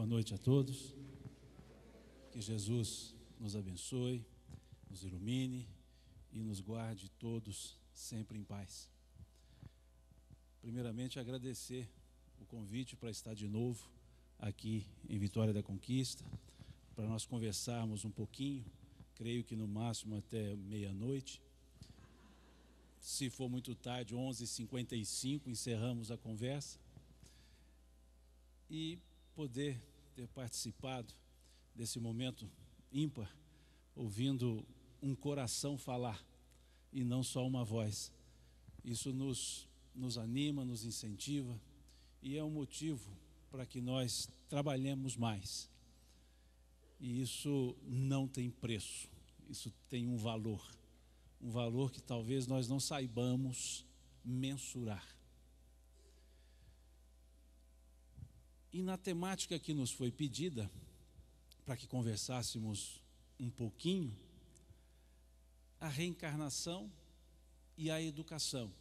Boa noite a todos. Que Jesus nos abençoe, nos ilumine e nos guarde todos sempre em paz. Primeiramente, agradecer o convite para estar de novo aqui em Vitória da Conquista, para nós conversarmos um pouquinho, creio que no máximo até meia-noite. Se for muito tarde, 11h55, encerramos a conversa. E poder ter participado desse momento ímpar, ouvindo um coração falar e não só uma voz. Isso nos anima, nos incentiva e é um motivo para que nós trabalhemos mais. E isso não tem preço, isso tem um valor que talvez nós não saibamos mensurar. E na temática que nos foi pedida, para que conversássemos um pouquinho, a reencarnação e a educação.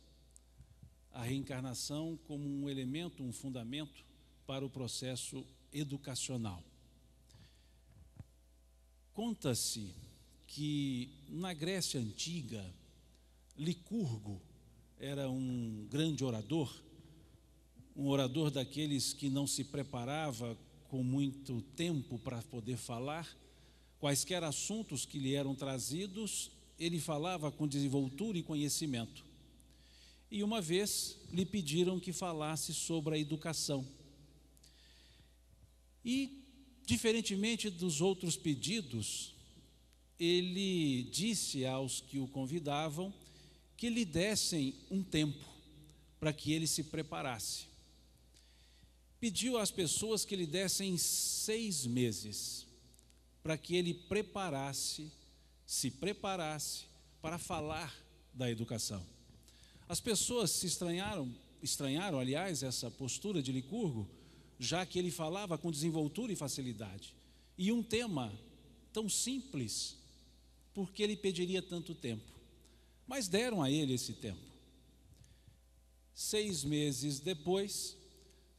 A reencarnação como um elemento, um fundamento para o processo educacional. Conta-se que na Grécia Antiga, Licurgo era um grande orador, um orador daqueles que não se preparava com muito tempo para poder falar. Quaisquer assuntos que lhe eram trazidos, ele falava com desenvoltura e conhecimento. E uma vez lhe pediram que falasse sobre a educação. E, diferentemente dos outros pedidos, ele disse aos que o convidavam que lhe dessem um tempo para que ele se preparasse. Pediu às pessoas que lhe dessem 6 meses para que ele se preparasse para falar da educação. As pessoas se estranharam, aliás, essa postura de Licurgo, já que ele falava com desenvoltura e facilidade. E um tema tão simples, porque ele pediria tanto tempo. Mas deram a ele esse tempo. 6 meses depois,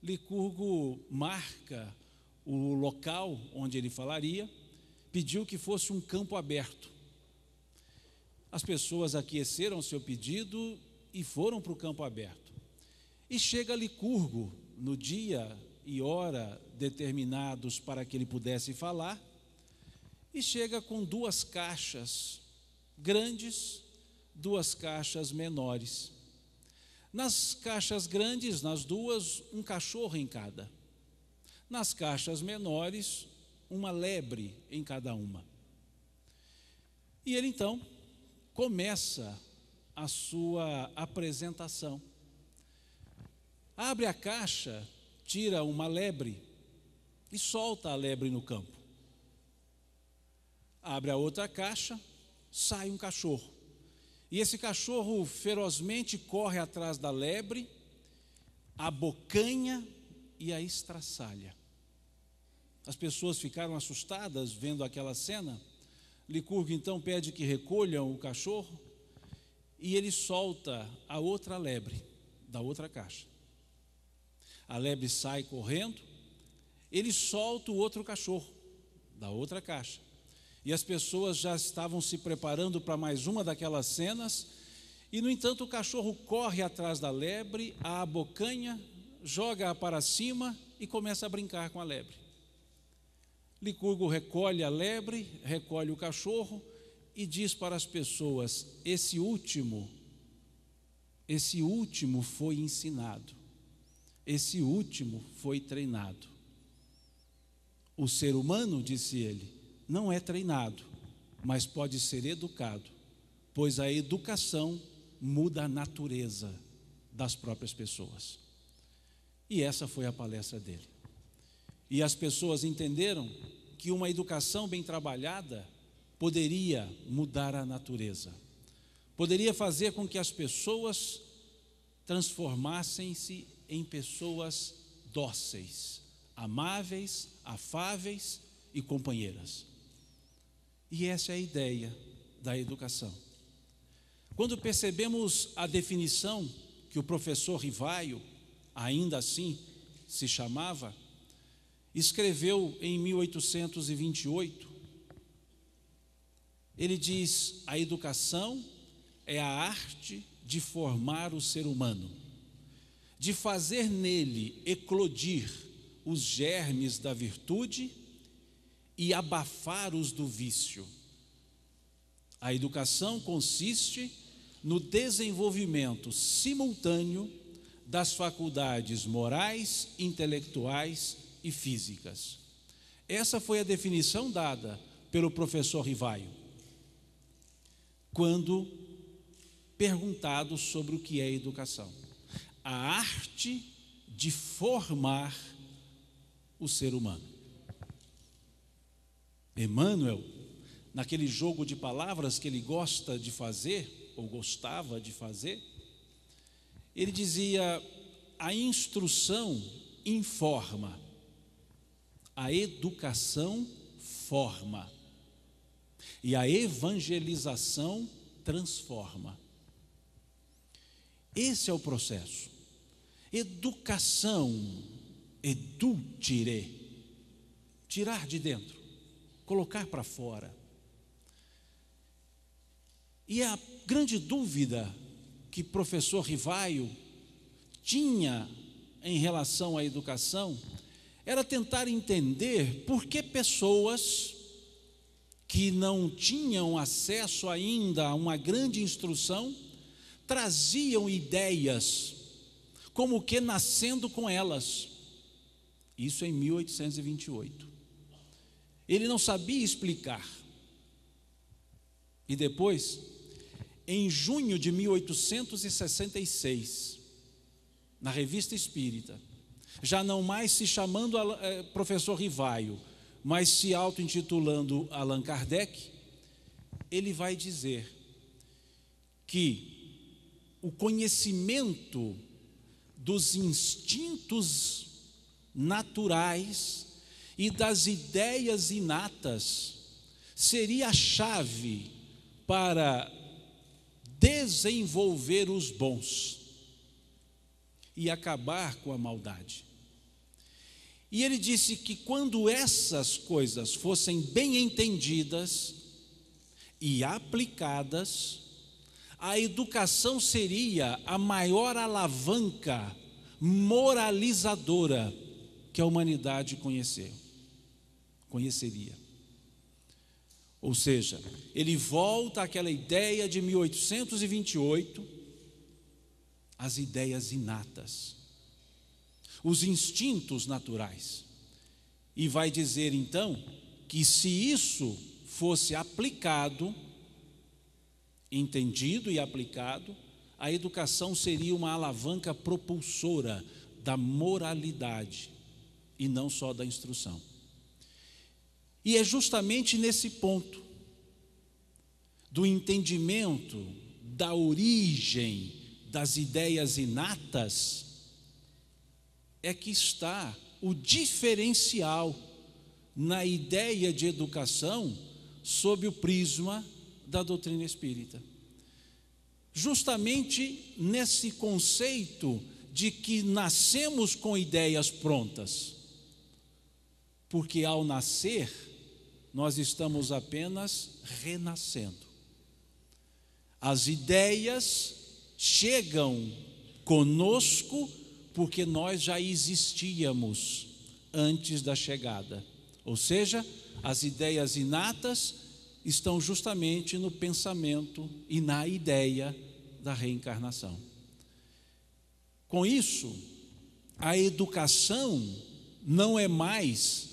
Licurgo marca o local onde ele falaria, pediu que fosse um campo aberto. As pessoas aqueceram seu pedido e foram para o campo aberto. E chega Licurgo no dia e hora determinados para que ele pudesse falar, e chega com 2 caixas grandes, 2 caixas menores. Nas caixas grandes, nas 2, um cachorro em cada. Nas caixas menores, uma lebre em cada uma. E ele então começa a sua apresentação. Abre a caixa, tira uma lebre e solta a lebre no campo. Abre a outra caixa, sai um cachorro. E esse cachorro ferozmente corre atrás da lebre, abocanha e a estraçalha. As pessoas ficaram assustadas vendo aquela cena. Licurgo então pede que recolham o cachorro e ele solta a outra lebre da outra caixa. A lebre sai correndo, ele solta o outro cachorro da outra caixa. E as pessoas já estavam se preparando para mais uma daquelas cenas, e no entanto o cachorro corre atrás da lebre, a abocanha, joga-a para cima e começa a brincar com a lebre. Licurgo recolhe a lebre, recolhe o cachorro e diz para as pessoas: esse último foi ensinado, esse último foi treinado. O ser humano, disse ele, não é treinado, mas pode ser educado, pois a educação muda a natureza das próprias pessoas. E essa foi a palestra dele. E as pessoas entenderam que uma educação bem trabalhada poderia mudar a natureza, poderia fazer com que as pessoas transformassem-se em pessoas dóceis, amáveis, afáveis e companheiras. E essa é a ideia da educação. Quando percebemos a definição que o professor Rivaio, ainda assim, se chamava, escreveu em 1828, ele diz: a educação é a arte de formar o ser humano, de fazer nele eclodir os germes da virtude e abafar os do vício. A educação consiste no desenvolvimento simultâneo das faculdades morais, intelectuais e físicas. Essa foi a definição dada pelo professor Rivaio, quando perguntado sobre o que é educação: a arte de formar o ser humano. Emmanuel, naquele jogo de palavras que ele gosta de fazer, ou gostava de fazer, ele dizia: a instrução informa, a educação forma, e a evangelização transforma. Esse é o processo. Educação, edultire, tirar de dentro, colocar para fora. E a grande dúvida que professor Rivaio tinha em relação à educação era tentar entender por que pessoas que não tinham acesso ainda a uma grande instrução traziam ideias como que nascendo com elas. Isso em 1828. Ele não sabia explicar. E depois, em junho de 1866, na Revista Espírita, já não mais se chamando professor Rivaio, mas se auto-intitulando Allan Kardec, ele vai dizer que o conhecimento dos instintos naturais e das ideias inatas seria a chave para desenvolver os bons e acabar com a maldade. E ele disse que quando essas coisas fossem bem entendidas e aplicadas, a educação seria a maior alavanca moralizadora que a humanidade conheceria. Ou seja, ele volta àquela ideia de 1828, as ideias inatas, os instintos naturais, e vai dizer então que se isso fosse aplicado, entendido e aplicado, a educação seria uma alavanca propulsora da moralidade e não só da instrução. E é justamente nesse ponto do entendimento da origem das ideias inatas é que está o diferencial na ideia de educação sob o prisma da doutrina espírita. Justamente nesse conceito de que nascemos com ideias prontas, porque ao nascer nós estamos apenas renascendo. As ideias chegam conosco porque nós já existíamos antes da chegada. Ou seja, as ideias inatas estão justamente no pensamento e na ideia da reencarnação. Com isso, a educação não é mais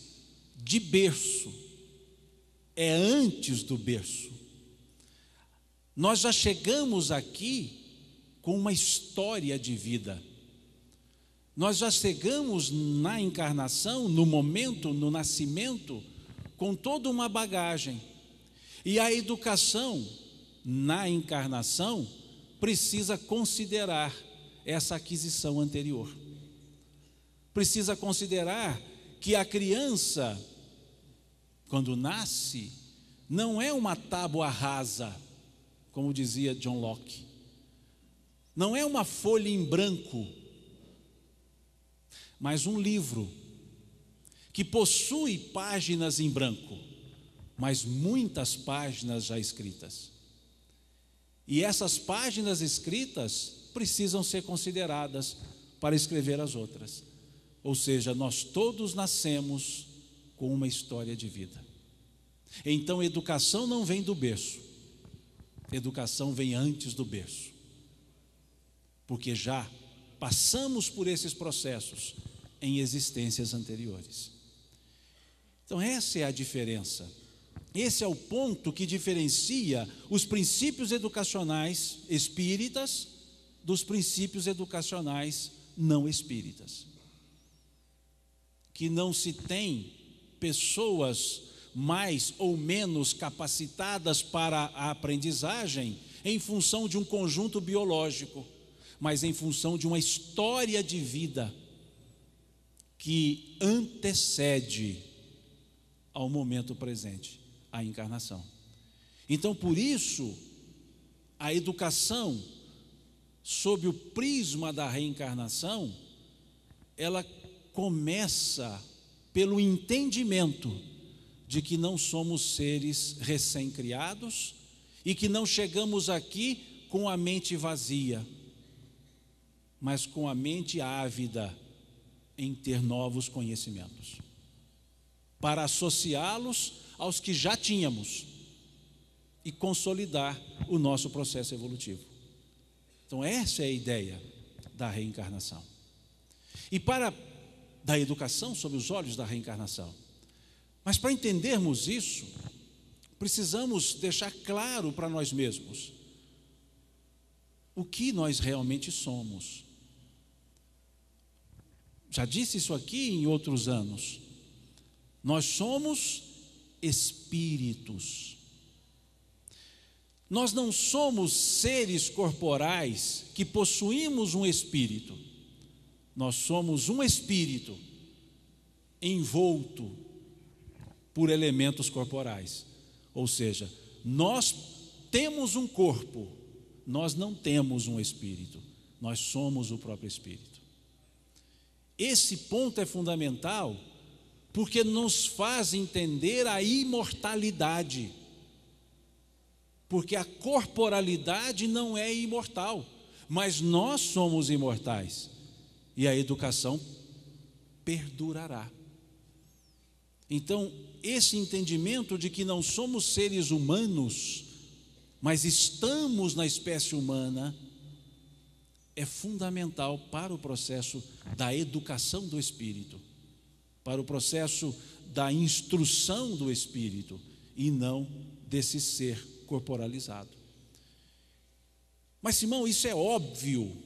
de berço, é antes do berço. Nós já chegamos aqui com uma história de vida. Nós já chegamos na encarnação, no momento, no nascimento, com toda uma bagagem. E a educação na encarnação precisa considerar essa aquisição anterior. Precisa considerar que a criança, quando nasce, não é uma tábua rasa, como dizia John Locke. Não é uma folha em branco, mas um livro que possui páginas em branco, mas muitas páginas já escritas. E essas páginas escritas precisam ser consideradas para escrever as outras. Ou seja, nós todos nascemos com uma história de vida. Então, educação não vem do berço. Educação vem antes do berço. Porque já passamos por esses processos em existências anteriores. Então, essa é a diferença. Esse é o ponto que diferencia os princípios educacionais espíritas dos princípios educacionais não espíritas. Que não se tem pessoas mais ou menos capacitadas para a aprendizagem em função de um conjunto biológico, mas em função de uma história de vida que antecede ao momento presente, a encarnação. Então, por isso, a educação sob o prisma da reencarnação, ela começa pelo entendimento de que não somos seres recém-criados e que não chegamos aqui com a mente vazia, mas com a mente ávida em ter novos conhecimentos, para associá-los aos que já tínhamos e consolidar o nosso processo evolutivo. Então, essa é a ideia da reencarnação. E da educação sob os olhos da reencarnação. Mas para entendermos isso, precisamos deixar claro para nós mesmos o que nós realmente somos. Já disse isso aqui em outros anos. Nós somos espíritos. Nós não somos seres corporais que possuímos um espírito. Nós somos um espírito envolto por elementos corporais. Ou seja, nós temos um corpo, nós não temos um espírito. Nós somos o próprio espírito. Esse ponto é fundamental porque nos faz entender a imortalidade. Porque a corporalidade não é imortal, mas nós somos imortais. E a educação perdurará. Então, esse entendimento de que não somos seres humanos, mas estamos na espécie humana, é fundamental para o processo da educação do espírito, para o processo da instrução do espírito, e não desse ser corporalizado. Mas, Simão, isso é óbvio.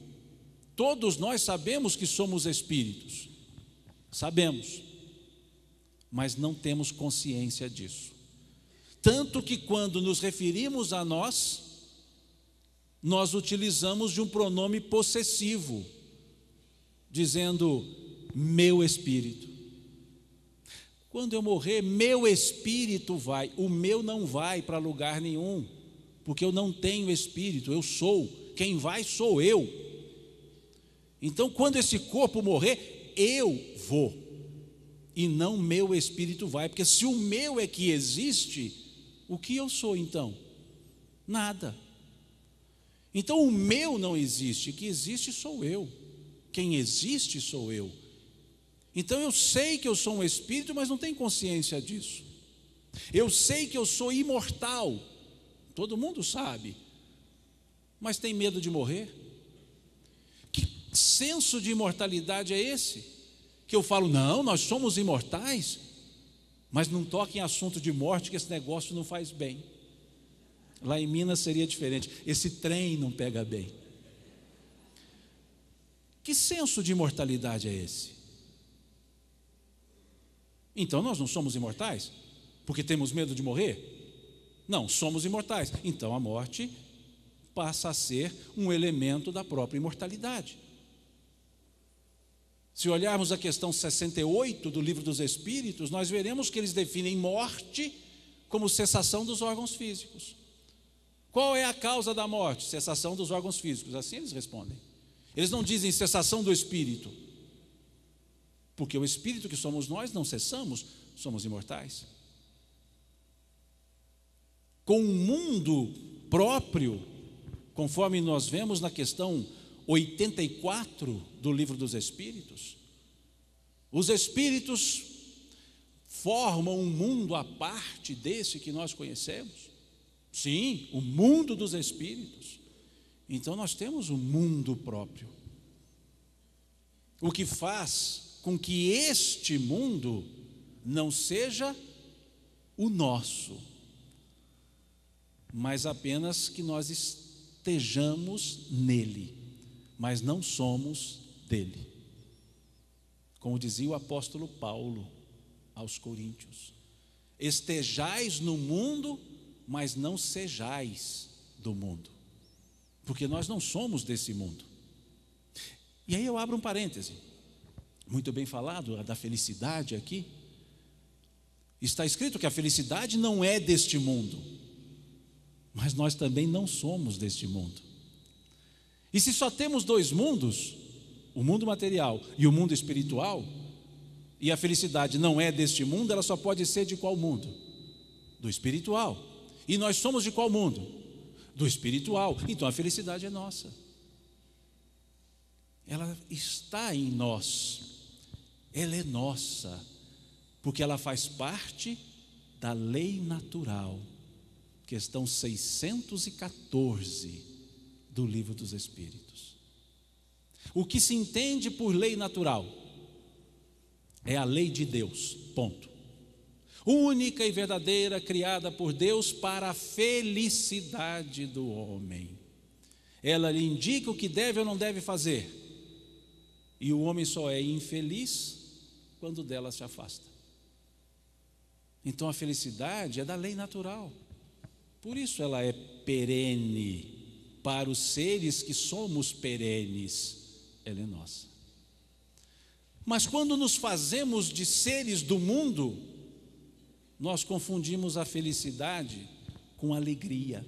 Todos nós sabemos que somos espíritos. Sabemos. Mas não temos consciência disso. Tanto que quando nos referimos a nós utilizamos de um pronome possessivo, dizendo meu espírito. Quando eu morrer, meu espírito vai, o meu não vai para lugar nenhum, porque eu não tenho espírito, eu sou, quem vai sou eu. Então, quando esse corpo morrer, eu vou, e não meu espírito vai, porque se o meu é que existe, o que eu sou então? Nada. Então, o meu não existe, o que existe sou eu, quem existe sou eu. Então eu sei que eu sou um espírito, mas não tenho consciência disso. Eu sei que eu sou imortal, todo mundo sabe, mas tem medo de morrer. Que senso de imortalidade é esse? Que eu falo, não, nós somos imortais, mas não toque em assunto de morte, que esse negócio não faz bem. Lá em Minas seria diferente, esse trem não pega bem. Que senso de imortalidade é esse? Então nós não somos imortais? Porque temos medo de morrer? Não, somos imortais. Então a morte passa a ser um elemento da própria imortalidade. Se olharmos a questão 68 do Livro dos Espíritos, nós veremos que eles definem morte como cessação dos órgãos físicos. Qual é a causa da morte? Cessação dos órgãos físicos. Assim eles respondem. Eles não dizem cessação do espírito. Porque o espírito que somos nós não cessamos, somos imortais. Com um mundo próprio, conforme nós vemos na questão 84 do Livro dos Espíritos, os espíritos formam um mundo à parte desse que nós conhecemos. Sim, o mundo dos espíritos. Então nós temos um mundo próprio. O que faz com que este mundo não seja o nosso, mas apenas que nós estejamos nele, mas não somos dele. Como dizia o apóstolo Paulo aos Coríntios: estejais no mundo, mas não sejais do mundo, porque nós não somos desse mundo. E aí eu abro um parêntese, muito bem falado, da felicidade aqui. Está escrito que a felicidade não é deste mundo, mas nós também não somos deste mundo. E se só temos dois mundos, o mundo material e o mundo espiritual, e a felicidade não é deste mundo, ela só pode ser de qual mundo? Do espiritual. E nós somos de qual mundo? Do espiritual. Então a felicidade é nossa. Ela está em nós. Ela é nossa, porque ela faz parte da lei natural. Questão 614 do Livro dos Espíritos. O que se entende por lei natural é a lei de Deus, ponto. Única e verdadeira, criada por Deus para a felicidade do homem. Ela lhe indica o que deve ou não deve fazer, e o homem só é infeliz quando dela se afasta. Então a felicidade é da lei natural, por isso ela é perene. Para os seres que somos perenes, ela é nossa. Mas quando nos fazemos de seres do mundo, nós confundimos a felicidade com alegria.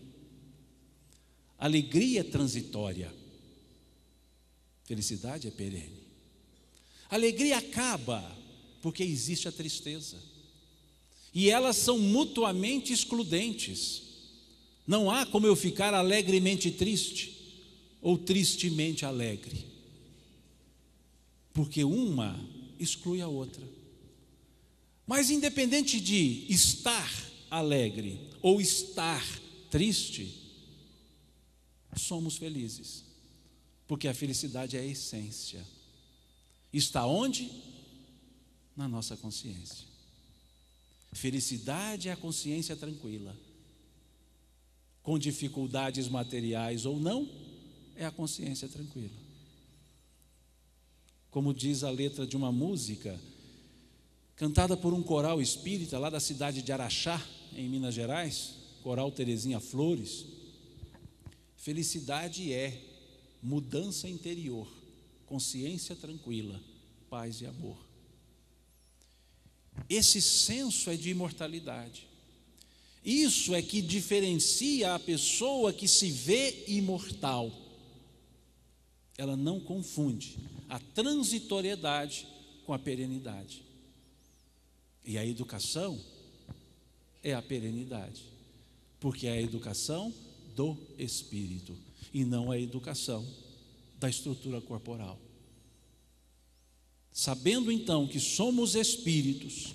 Alegria é transitória, felicidade é perene. Alegria acaba porque existe a tristeza, e elas são mutuamente excludentes. Não há como eu ficar alegremente triste ou tristemente alegre, porque uma exclui a outra. Mas independente de estar alegre ou estar triste, somos felizes, porque a felicidade é a essência. Está onde? Na nossa consciência. Felicidade é a consciência tranquila. Com dificuldades materiais ou não, é a consciência tranquila. Como diz a letra de uma música cantada por um coral espírita lá da cidade de Araxá, em Minas Gerais, coral Terezinha Flores: felicidade é mudança interior, consciência tranquila, paz e amor. Esse senso é de imortalidade. Isso é que diferencia a pessoa que se vê imortal. Ela não confunde a transitoriedade com a perenidade. E a educação é a perenidade, porque é a educação do espírito e não a educação da estrutura corporal. Sabendo então que somos espíritos,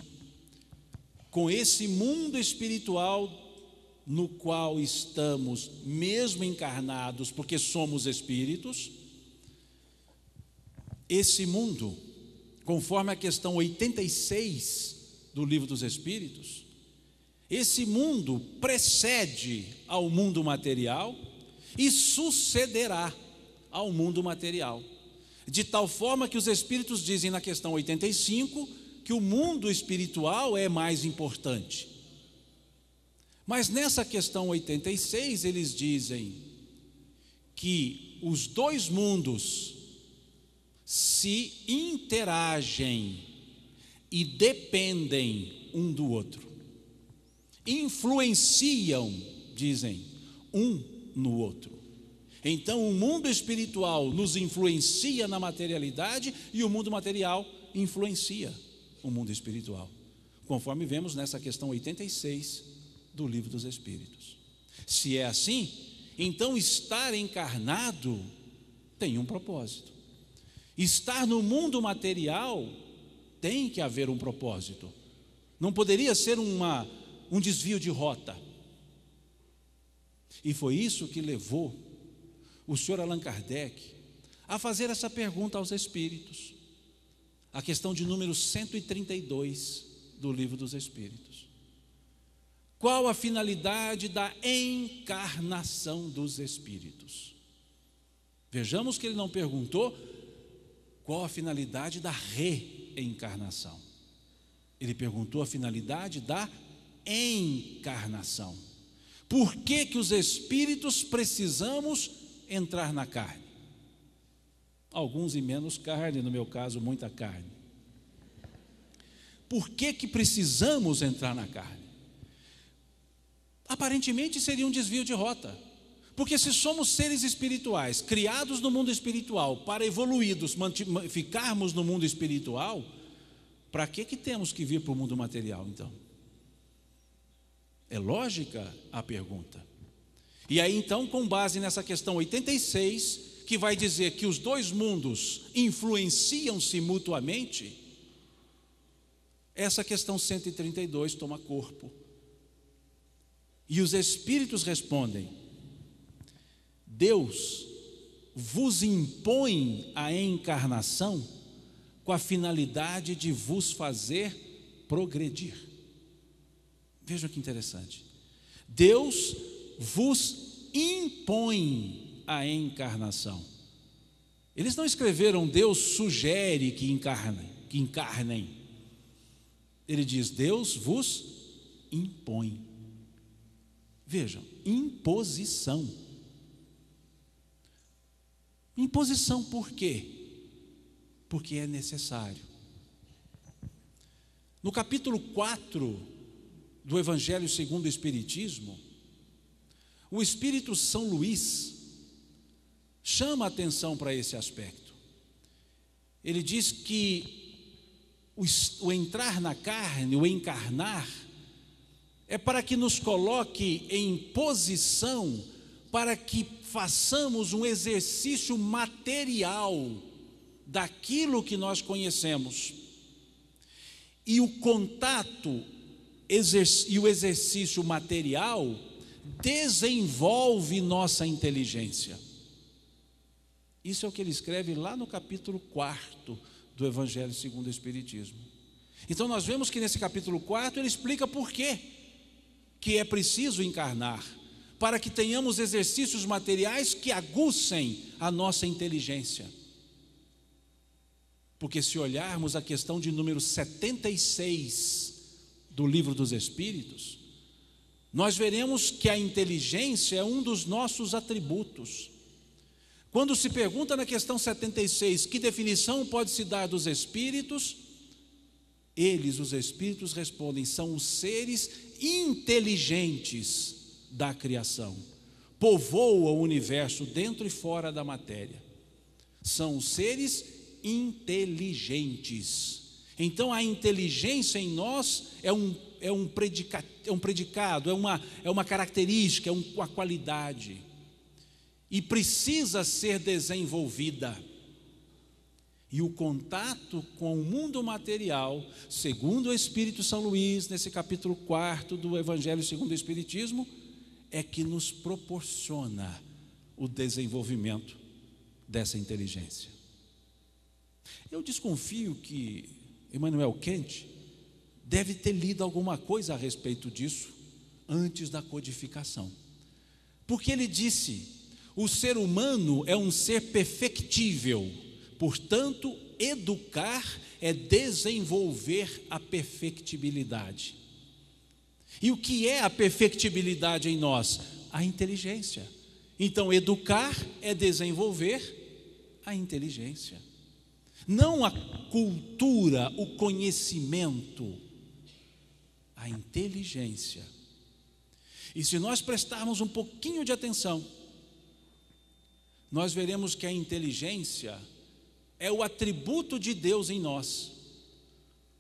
com esse mundo espiritual no qual estamos, mesmo encarnados, porque somos espíritos, esse mundo, conforme a questão 86 do Livro dos Espíritos, esse mundo precede ao mundo material e sucederá ao mundo material, de tal forma que os Espíritos dizem na questão 85 que o mundo espiritual é mais importante. Mas nessa questão 86 eles dizem que os dois mundos se interagem e dependem um do outro, influenciam, dizem, um no outro. Então o mundo espiritual nos influencia na materialidade e o mundo material influencia o mundo espiritual, conforme vemos nessa questão 86 do Livro dos Espíritos. Se é assim, então estar encarnado tem um propósito. Estar no mundo material tem que haver um propósito. Não poderia ser um desvio de rota. E foi isso que levou o senhor Allan Kardec a fazer essa pergunta aos espíritos. A questão de número 132 do Livro dos Espíritos. Qual a finalidade da encarnação dos espíritos? Vejamos que ele não perguntou qual a finalidade da reencarnação. Ele perguntou a finalidade da encarnação. Por que que os espíritos precisamos entrar na carne? Alguns em menos carne, no meu caso, muita carne. Por que que precisamos entrar na carne? Aparentemente seria um desvio de rota. Porque se somos seres espirituais, criados no mundo espiritual, para evoluídos, ficarmos no mundo espiritual, para que temos que vir para o mundo material, então? É lógica a pergunta. E aí, então, com base nessa questão 86, que vai dizer que os dois mundos influenciam-se mutuamente, essa questão 132 toma corpo. E os espíritos respondem: Deus vos impõe a encarnação com a finalidade de vos fazer progredir. Vejam que interessante. Deus vos impõe a encarnação. Eles não escreveram Deus sugere que encarnem. Ele diz Deus vos impõe. Vejam, imposição. Imposição por quê? Porque é necessário. No capítulo 4 do Evangelho segundo o Espiritismo, o Espírito São Luís chama a atenção para esse aspecto. Ele diz que o entrar na carne, o encarnar, é para que nos coloque em posição para que façamos um exercício material daquilo que nós conhecemos. E o contato e o exercício material desenvolve nossa inteligência. Isso é o que ele escreve lá no capítulo 4 do Evangelho segundo o Espiritismo. Então nós vemos que nesse capítulo 4 ele explica por quê que é preciso encarnar, para que tenhamos exercícios materiais que aguçem a nossa inteligência. Porque se olharmos a questão de número 76 do Livro dos Espíritos, nós veremos que a inteligência é um dos nossos atributos. Quando se pergunta na questão 76, que definição pode se dar dos espíritos? Os espíritos respondem, são os seres inteligentes da criação. Povoam o universo dentro e fora da matéria. São os seres inteligentes. Então a inteligência em nós é um predicado, é uma característica, é uma qualidade. E precisa ser desenvolvida. E o contato com o mundo material, segundo o Espírito São Luís, nesse capítulo 4 do Evangelho segundo o Espiritismo, é que nos proporciona o desenvolvimento dessa inteligência. Eu desconfio que Immanuel Kant deve ter lido alguma coisa a respeito disso antes da codificação. Porque ele disse: o ser humano é um ser perfectível, portanto, educar é desenvolver a perfectibilidade. E o que é a perfectibilidade em nós? A inteligência. Então, educar é desenvolver a inteligência. Não a cultura, o conhecimento, a inteligência. E se nós prestarmos um pouquinho de atenção, nós veremos que a inteligência é o atributo de Deus em nós.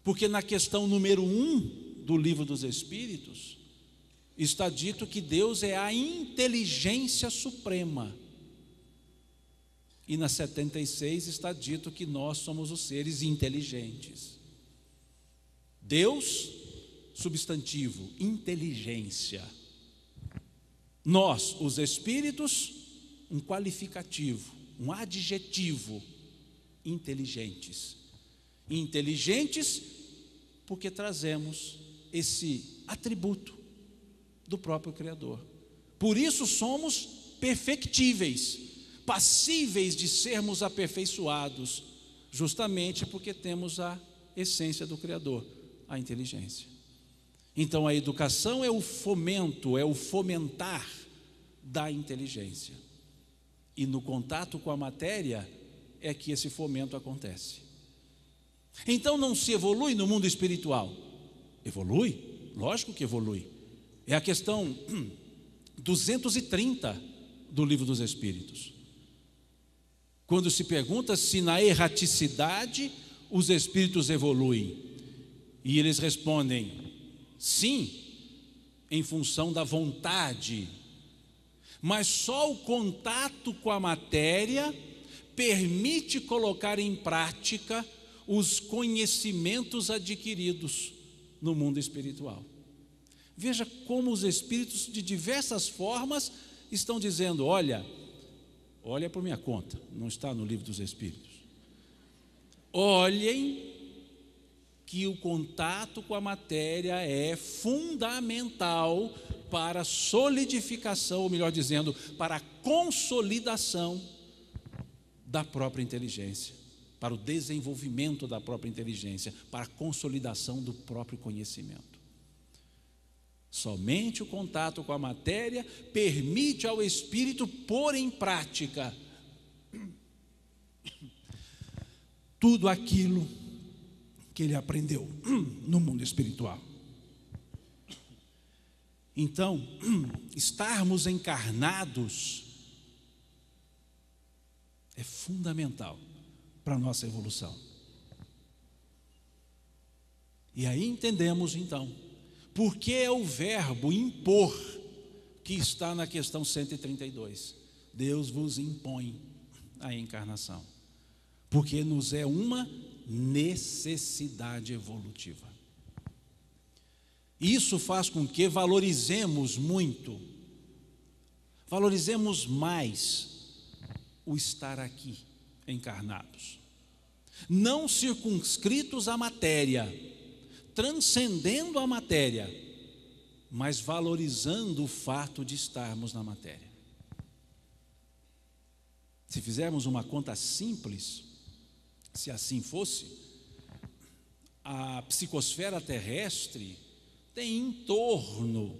Porque na questão número 1 do Livro dos Espíritos, está dito que Deus é a inteligência suprema. E na 76 está dito que nós somos os seres inteligentes. Deus, substantivo, inteligência. Nós, os espíritos, um qualificativo, um adjetivo, inteligentes. Inteligentes porque trazemos esse atributo do próprio Criador. Por isso somos perfectíveis, passíveis de sermos aperfeiçoados, justamente porque temos a essência do Criador, a inteligência. Então a educação é o fomento, é o fomentar da inteligência. E no contato com a matéria é que esse fomento acontece. Então não se evolui no mundo espiritual? Evolui? Lógico que evolui. É a questão 230 do Livro dos Espíritos. Quando se pergunta se na erraticidade os espíritos evoluem. E eles respondem, sim, em função da vontade. Mas só o contato com a matéria permite colocar em prática os conhecimentos adquiridos no mundo espiritual. Veja como os espíritos de diversas formas estão dizendo, olha por minha conta, não está no Livro dos Espíritos. Olhem que o contato com a matéria é fundamental para a solidificação, ou melhor dizendo, para a consolidação da própria inteligência, para o desenvolvimento da própria inteligência, para a consolidação do próprio conhecimento. Somente o contato com a matéria permite ao espírito pôr em prática tudo aquilo que ele aprendeu no mundo espiritual. Então, estarmos encarnados é fundamental para a nossa evolução. E aí entendemos então por que é o verbo impor que está na questão 132. Deus vos impõe a encarnação, porque nos é uma necessidade evolutiva. Isso faz com que valorizemos muito, valorizemos mais o estar aqui encarnados, não circunscritos à matéria, transcendendo a matéria, mas valorizando o fato de estarmos na matéria. Se fizermos uma conta simples, se assim fosse, a psicosfera terrestre tem em torno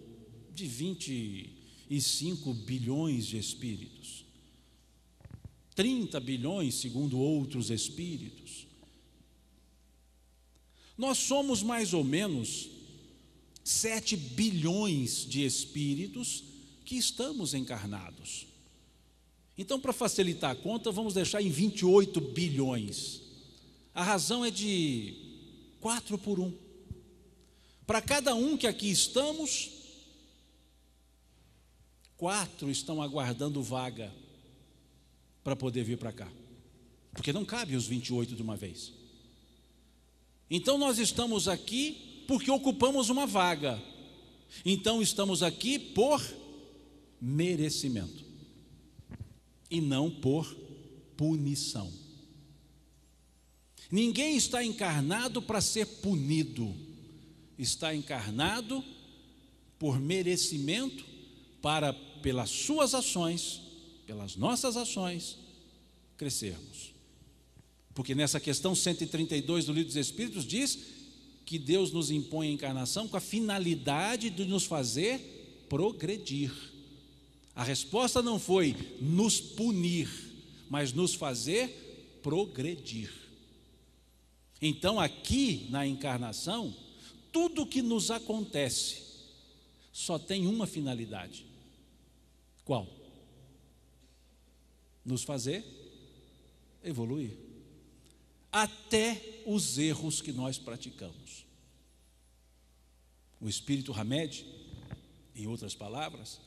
de 25 bilhões de espíritos, 30 bilhões segundo outros espíritos. Nós somos mais ou menos 7 bilhões de espíritos que estamos encarnados. Então, para facilitar a conta, vamos deixar em 28 bilhões. A razão é de 4 por 1. Para cada um que aqui estamos, 4 estão aguardando vaga para poder vir para cá, porque não cabe os 28 de uma vez. Então nós estamos aqui porque ocupamos uma vaga. Então estamos aqui por merecimento e não por punição. Ninguém está encarnado para ser punido. Está encarnado por merecimento, para pelas suas ações, pelas nossas ações, crescermos. Porque nessa questão 132 do Livro dos Espíritos diz que Deus nos impõe a encarnação com a finalidade de nos fazer progredir. A resposta não foi nos punir, mas nos fazer progredir. Então aqui na encarnação, tudo que nos acontece só tem uma finalidade. Qual? Nos fazer evoluir. até os erros que nós praticamos. O Espírito Hamed, em outras palavras,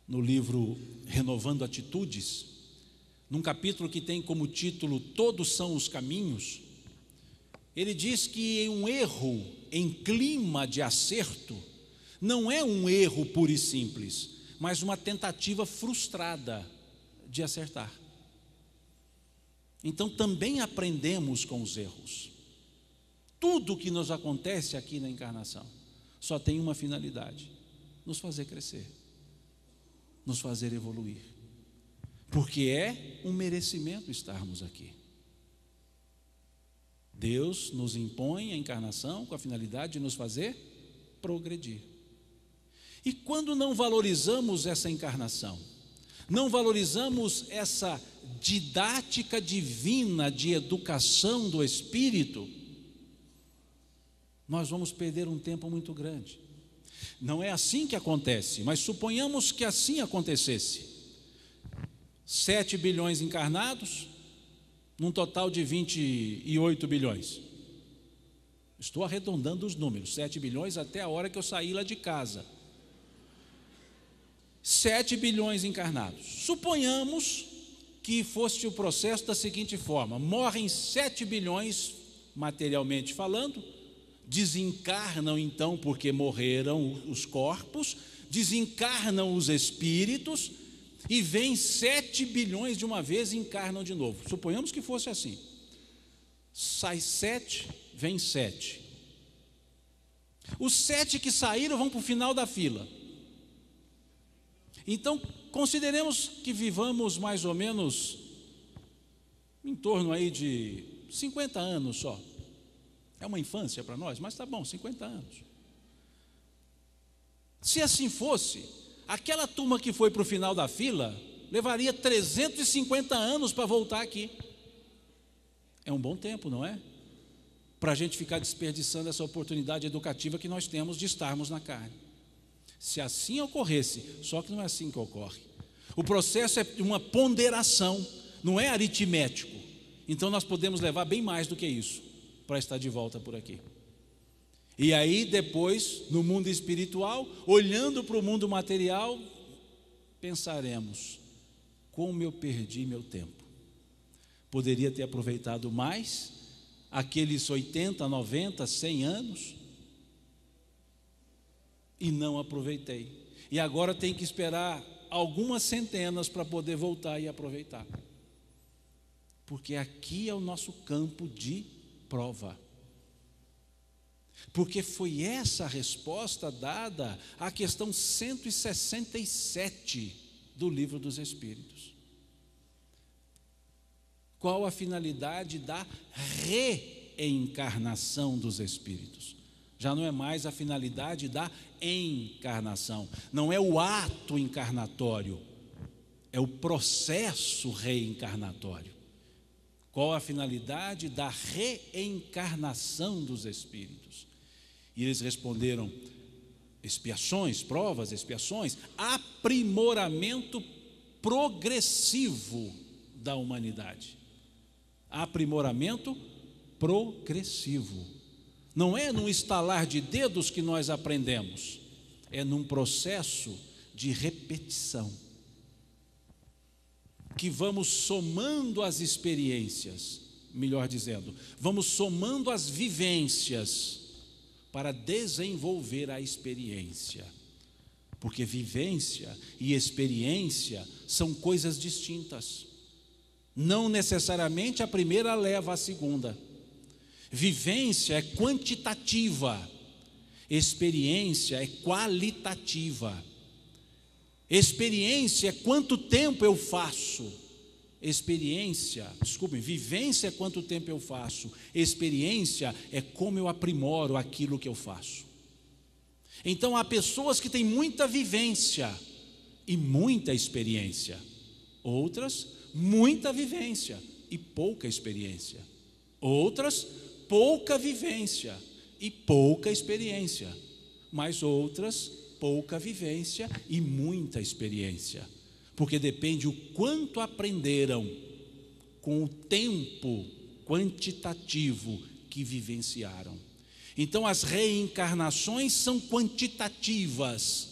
no livro Renovando Atitudes, num capítulo que tem como título Todos são os caminhos, ele diz que um erro em clima de acerto não é um erro puro e simples, mas uma tentativa frustrada de acertar. Então também aprendemos com os erros. Tudo que nos acontece aqui na encarnação só tem uma finalidade: nos fazer crescer, nos fazer evoluir, porque é um merecimento estarmos aqui. Deus nos impõe a encarnação com a finalidade de nos fazer progredir. E quando não valorizamos essa encarnação, não valorizamos essa didática divina de educação do Espírito, nós vamos perder um tempo muito grande. Não é assim que acontece, mas suponhamos que assim acontecesse. 7 bilhões encarnados, num total de 28 bilhões. Estou arredondando os números, 7 bilhões até a hora que eu saí lá de casa. 7 bilhões encarnados. Suponhamos que fosse o processo da seguinte forma: morrem 7 bilhões, materialmente falando, desencarnam então, porque morreram os corpos, desencarnam os espíritos, e vem 7 bilhões de uma vez e encarnam de novo. Suponhamos que fosse assim. Sai 7, vem 7. Os 7 que saíram vão para o final da fila. Então, consideremos que vivamos mais ou menos em torno aí de 50 anos só. É uma infância para nós, mas tá bom, 50 anos. Se assim fosse, aquela turma que foi para o final da fila levaria 350 anos para voltar aqui. É um bom tempo, não é? Para a gente ficar desperdiçando essa oportunidade educativa que nós temos de estarmos na carne. Se assim ocorresse, só que não é assim que ocorre. O processo é uma ponderação, não é aritmético. Então nós podemos levar bem mais do que isso para estar de volta por aqui. E aí depois, no mundo espiritual, olhando para o mundo material, pensaremos: como eu perdi meu tempo. Poderia ter aproveitado mais aqueles 80, 90, 100 anos e não aproveitei. E agora tem que esperar algumas centenas para poder voltar e aproveitar. Porque aqui é o nosso campo de prova. Porque foi essa a resposta dada à questão 167 do Livro dos Espíritos. Qual a finalidade da reencarnação dos espíritos? Já não é mais a finalidade da encarnação, não é o ato encarnatório, é o processo reencarnatório. Qual a finalidade da reencarnação dos espíritos? E eles responderam: expiações, provas, expiações, aprimoramento progressivo da humanidade. Aprimoramento progressivo. Não é num estalar de dedos que nós aprendemos, é num processo de repetição, que vamos somando as experiências, melhor dizendo, vamos somando as vivências para desenvolver a experiência, porque vivência e experiência são coisas distintas. Não necessariamente a primeira leva à segunda. Vivência é quantitativa, experiência é qualitativa. Experiência é quanto tempo eu faço. Vivência é quanto tempo eu faço. Experiência é como eu aprimoro aquilo que eu faço. Então há pessoas que têm muita vivência e muita experiência. Outras, muita vivência e pouca experiência. Outras, pouca vivência e pouca experiência. Mas outras, pouca vivência e muita experiência. Porque depende o quanto aprenderam com o tempo, quantitativo que vivenciaram. Então as reencarnações são quantitativas,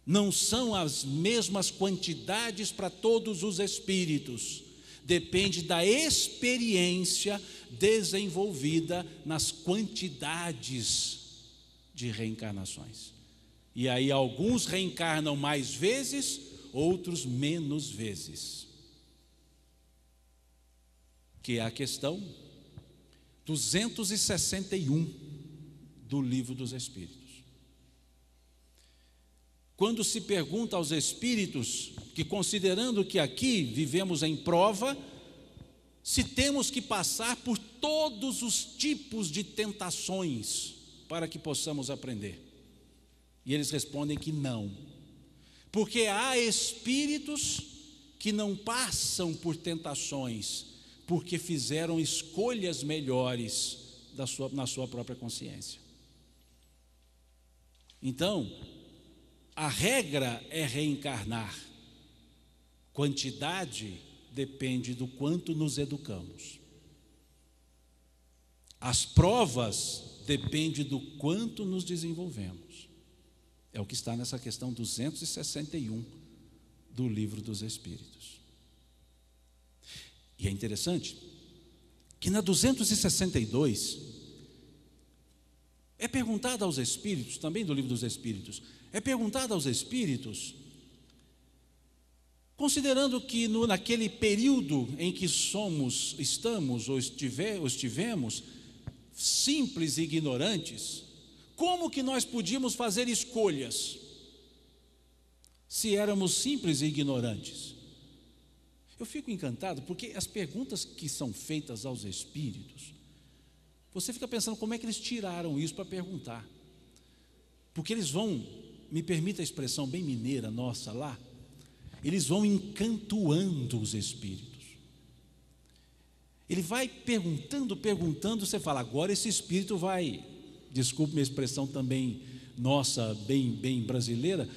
não são as mesmas quantidades para todos os espíritos, depende da experiência desenvolvida nas quantidades de reencarnações. E aí alguns reencarnam mais vezes, outros menos vezes. Que é a questão 261 do Livro dos Espíritos. Quando se pergunta aos espíritos que, considerando que aqui vivemos em prova, se temos que passar por todos os tipos de tentações para que possamos aprender. E eles respondem que não, porque há espíritos que não passam por tentações, porque fizeram escolhas melhores na sua própria consciência. Então, a regra é reencarnar. Quantidade depende do quanto nos educamos. As provas dependem do quanto nos desenvolvemos. É o que está nessa questão 261 do Livro dos Espíritos. E é interessante que na 262 é perguntado aos espíritos, também do Livro dos Espíritos, é perguntado aos espíritos, considerando que naquele período em que estamos ou estivemos simples e ignorantes, como que nós podíamos fazer escolhas se éramos simples e ignorantes? Eu fico encantado porque as perguntas que são feitas aos espíritos, você fica pensando como é que eles tiraram isso para perguntar. Porque eles vão, me permita a expressão bem mineira nossa lá, eles vão encantoando os espíritos. Ele vai perguntando, você fala, agora esse espírito vai, desculpe minha expressão também nossa, bem brasileira,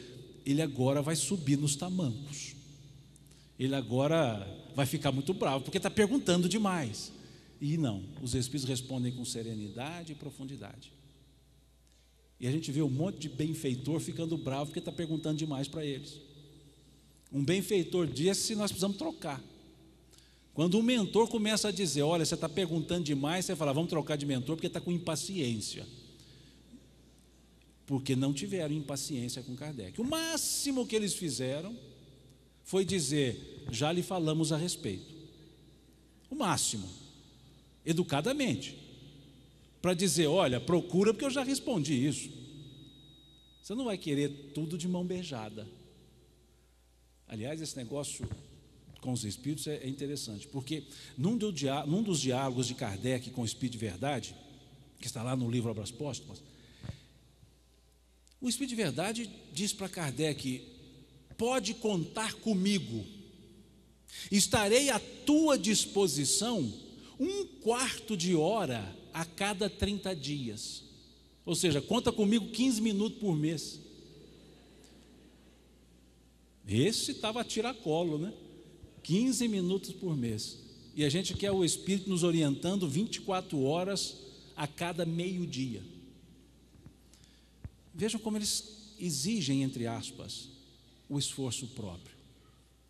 ele agora vai subir nos tamancos. Ele agora vai ficar muito bravo, porque está perguntando demais. E não, os espíritos respondem com serenidade e profundidade. E a gente vê um monte de benfeitor ficando bravo porque está perguntando demais para eles. Um benfeitor diz se nós precisamos trocar. Quando um mentor começa a dizer, olha, você está perguntando demais, você fala, vamos trocar de mentor porque está com impaciência. Porque não tiveram impaciência com Kardec. O máximo que eles fizeram foi dizer, já lhe falamos a respeito. O máximo, educadamente, para dizer, olha, procura porque eu já respondi isso. Você não vai querer tudo de mão beijada. Aliás, esse negócio com os espíritos é interessante, porque num dos diálogos de Kardec com o Espírito de Verdade, que está lá no livro Obras Póstumas, o Espírito de Verdade diz para Kardec, pode contar comigo, estarei à tua disposição 1/4 de hora a cada 30 dias, ou seja, conta comigo 15 minutos por mês. Esse estava a tiracolo, né? 15 minutos por mês, e a gente quer o Espírito nos orientando 24 horas a cada meio-dia. Vejam como eles exigem, entre aspas, o esforço próprio,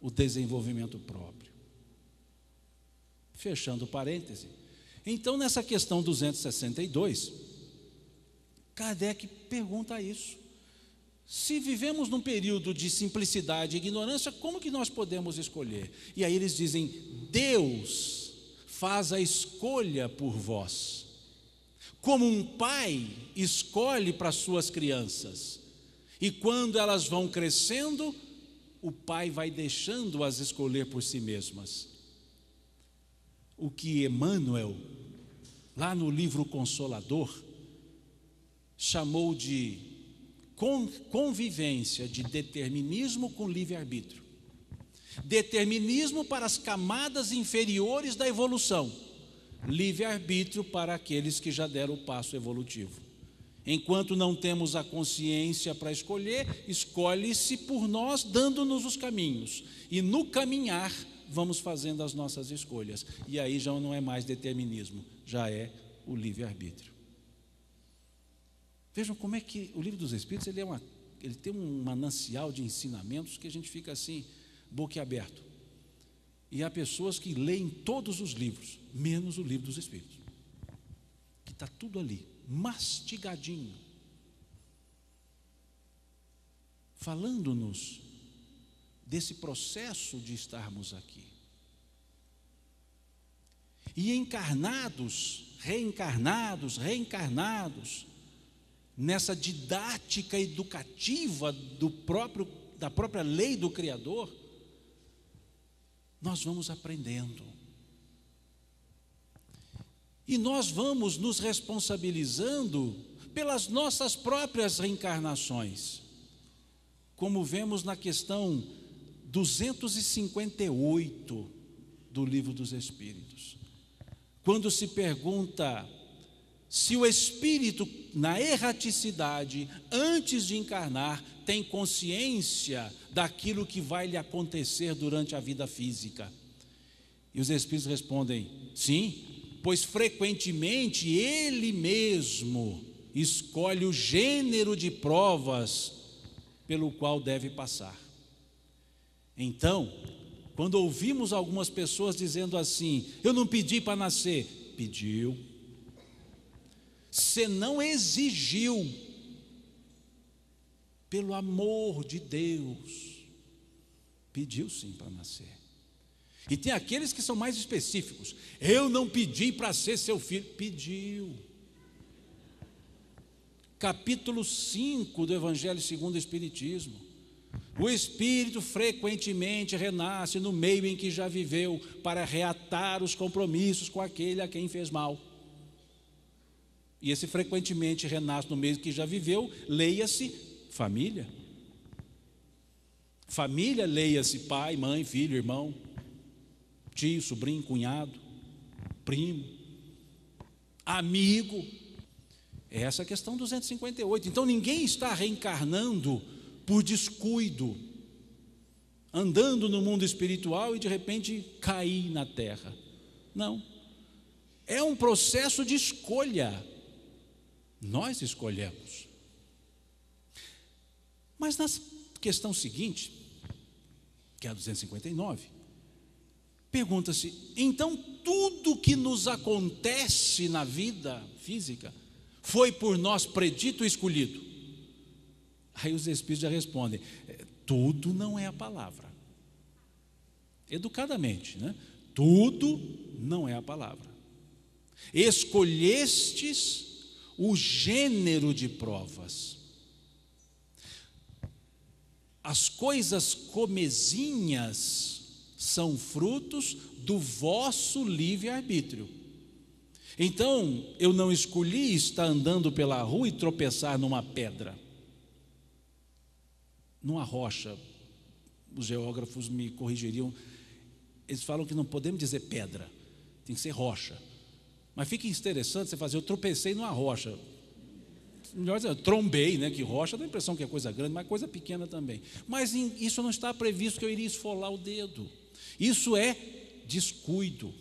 o desenvolvimento próprio. Fechando parêntese, então nessa questão 262, Kardec pergunta isso. Se vivemos num período de simplicidade e ignorância, como que nós podemos escolher? E aí eles dizem, Deus faz a escolha por vós, como um pai escolhe para suas crianças, e quando elas vão crescendo, o pai vai deixando-as escolher por si mesmas. O que Emmanuel, lá no livro Consolador, chamou de convivência de determinismo com livre-arbítrio. Determinismo para as camadas inferiores da evolução, livre-arbítrio para aqueles que já deram o passo evolutivo. Enquanto não temos a consciência para escolher, escolhe-se por nós, dando-nos os caminhos, e no caminhar vamos fazendo as nossas escolhas. E aí já não é mais determinismo, já é o livre-arbítrio. Vejam como é que o Livro dos Espíritos ele tem um manancial de ensinamentos que a gente fica assim, boquiaberto. E há pessoas que leem todos os livros, menos o Livro dos Espíritos, que está tudo ali, mastigadinho, falando-nos desse processo de estarmos aqui. E encarnados, reencarnados, nessa didática educativa da própria lei do Criador, nós vamos aprendendo. E nós vamos nos responsabilizando pelas nossas próprias reencarnações, como vemos na questão 258 do Livro dos Espíritos, quando se pergunta se o espírito, na erraticidade, antes de encarnar, tem consciência daquilo que vai lhe acontecer durante a vida física. E os espíritos respondem: sim, pois frequentemente ele mesmo escolhe o gênero de provas pelo qual deve passar. Então, quando ouvimos algumas pessoas dizendo assim: eu não pedi para nascer, pediu. Você não exigiu, pelo amor de Deus, pediu sim para nascer. E tem aqueles que são mais específicos: eu não pedi para ser seu filho, pediu. Capítulo 5 do Evangelho segundo o Espiritismo: o espírito frequentemente renasce no meio em que já viveu, para reatar os compromissos com aquele a quem fez mal. E esse frequentemente renasce no meio que já viveu, leia-se família. Família, leia-se pai, mãe, filho, irmão, tio, sobrinho, cunhado, primo, amigo. É essa a questão 258. Então ninguém está reencarnando por descuido, andando no mundo espiritual e de repente cair na terra. Não. É um processo de escolha. Nós escolhemos. Mas na questão seguinte, que é a 259, pergunta-se: então tudo que nos acontece na vida física foi por nós predito e escolhido? Aí os espíritos já respondem: tudo não é a palavra. Educadamente, né? Tudo não é a palavra. Escolhestes o gênero de provas. As coisas comezinhas são frutos do vosso livre-arbítrio. Então, eu não escolhi estar andando pela rua e tropeçar numa pedra, numa rocha. Os geógrafos me corrigiriam, eles falam que não podemos dizer pedra, tem que ser rocha. Mas fica interessante você fazer: eu tropecei numa rocha. Melhor dizer, eu trombei, né? Que rocha dá a impressão que é coisa grande, mas coisa pequena também. Mas isso não está previsto que eu iria esfolar o dedo. Isso é descuido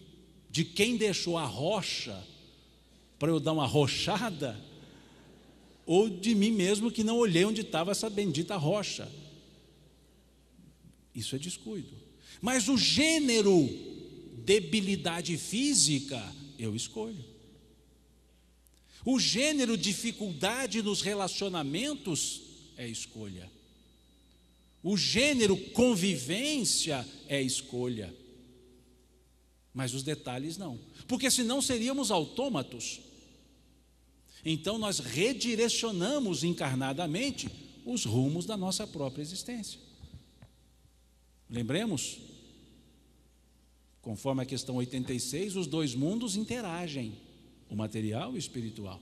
de quem deixou a rocha para eu dar uma rochada, ou de mim mesmo que não olhei onde estava essa bendita rocha. Isso é descuido. Mas o gênero debilidade física eu escolho. O gênero dificuldade nos relacionamentos é escolha. O gênero convivência é escolha. Mas os detalhes não, porque senão seríamos autômatos. Então nós redirecionamos encarnadamente os rumos da nossa própria existência. Lembremos, conforme a questão 86, os dois mundos interagem, o material e o espiritual.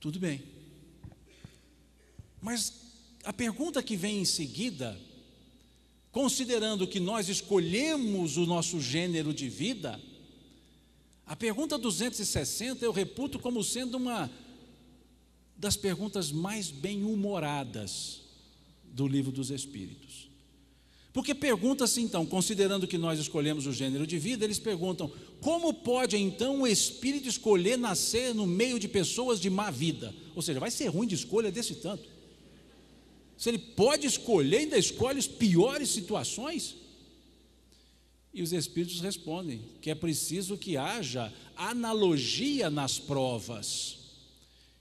Tudo bem. Mas a pergunta que vem em seguida, considerando que nós escolhemos o nosso gênero de vida, a pergunta 260 eu reputo como sendo uma das perguntas mais bem-humoradas do Livro dos Espíritos. Porque pergunta-se então, considerando que nós escolhemos o gênero de vida, eles perguntam: como pode então o espírito escolher nascer no meio de pessoas de má vida? Ou seja, vai ser ruim de escolha desse tanto. Se ele pode escolher, ainda escolhe as piores situações? E os espíritos respondem que é preciso que haja analogia nas provas.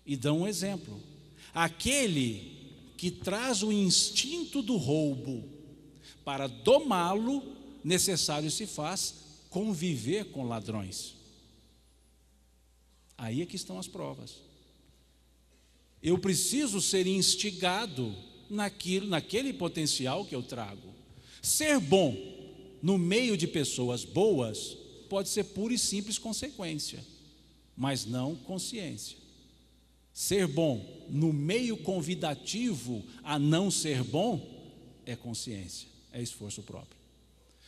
E dão um exemplo: aquele que traz o instinto do roubo, para domá-lo, necessário se faz conviver com ladrões. Aí é que estão as provas. Eu preciso ser instigado naquele potencial que eu trago. Ser bom no meio de pessoas boas pode ser pura e simples consequência, mas não consciência. Ser bom no meio convidativo a não ser bom é consciência, é esforço próprio.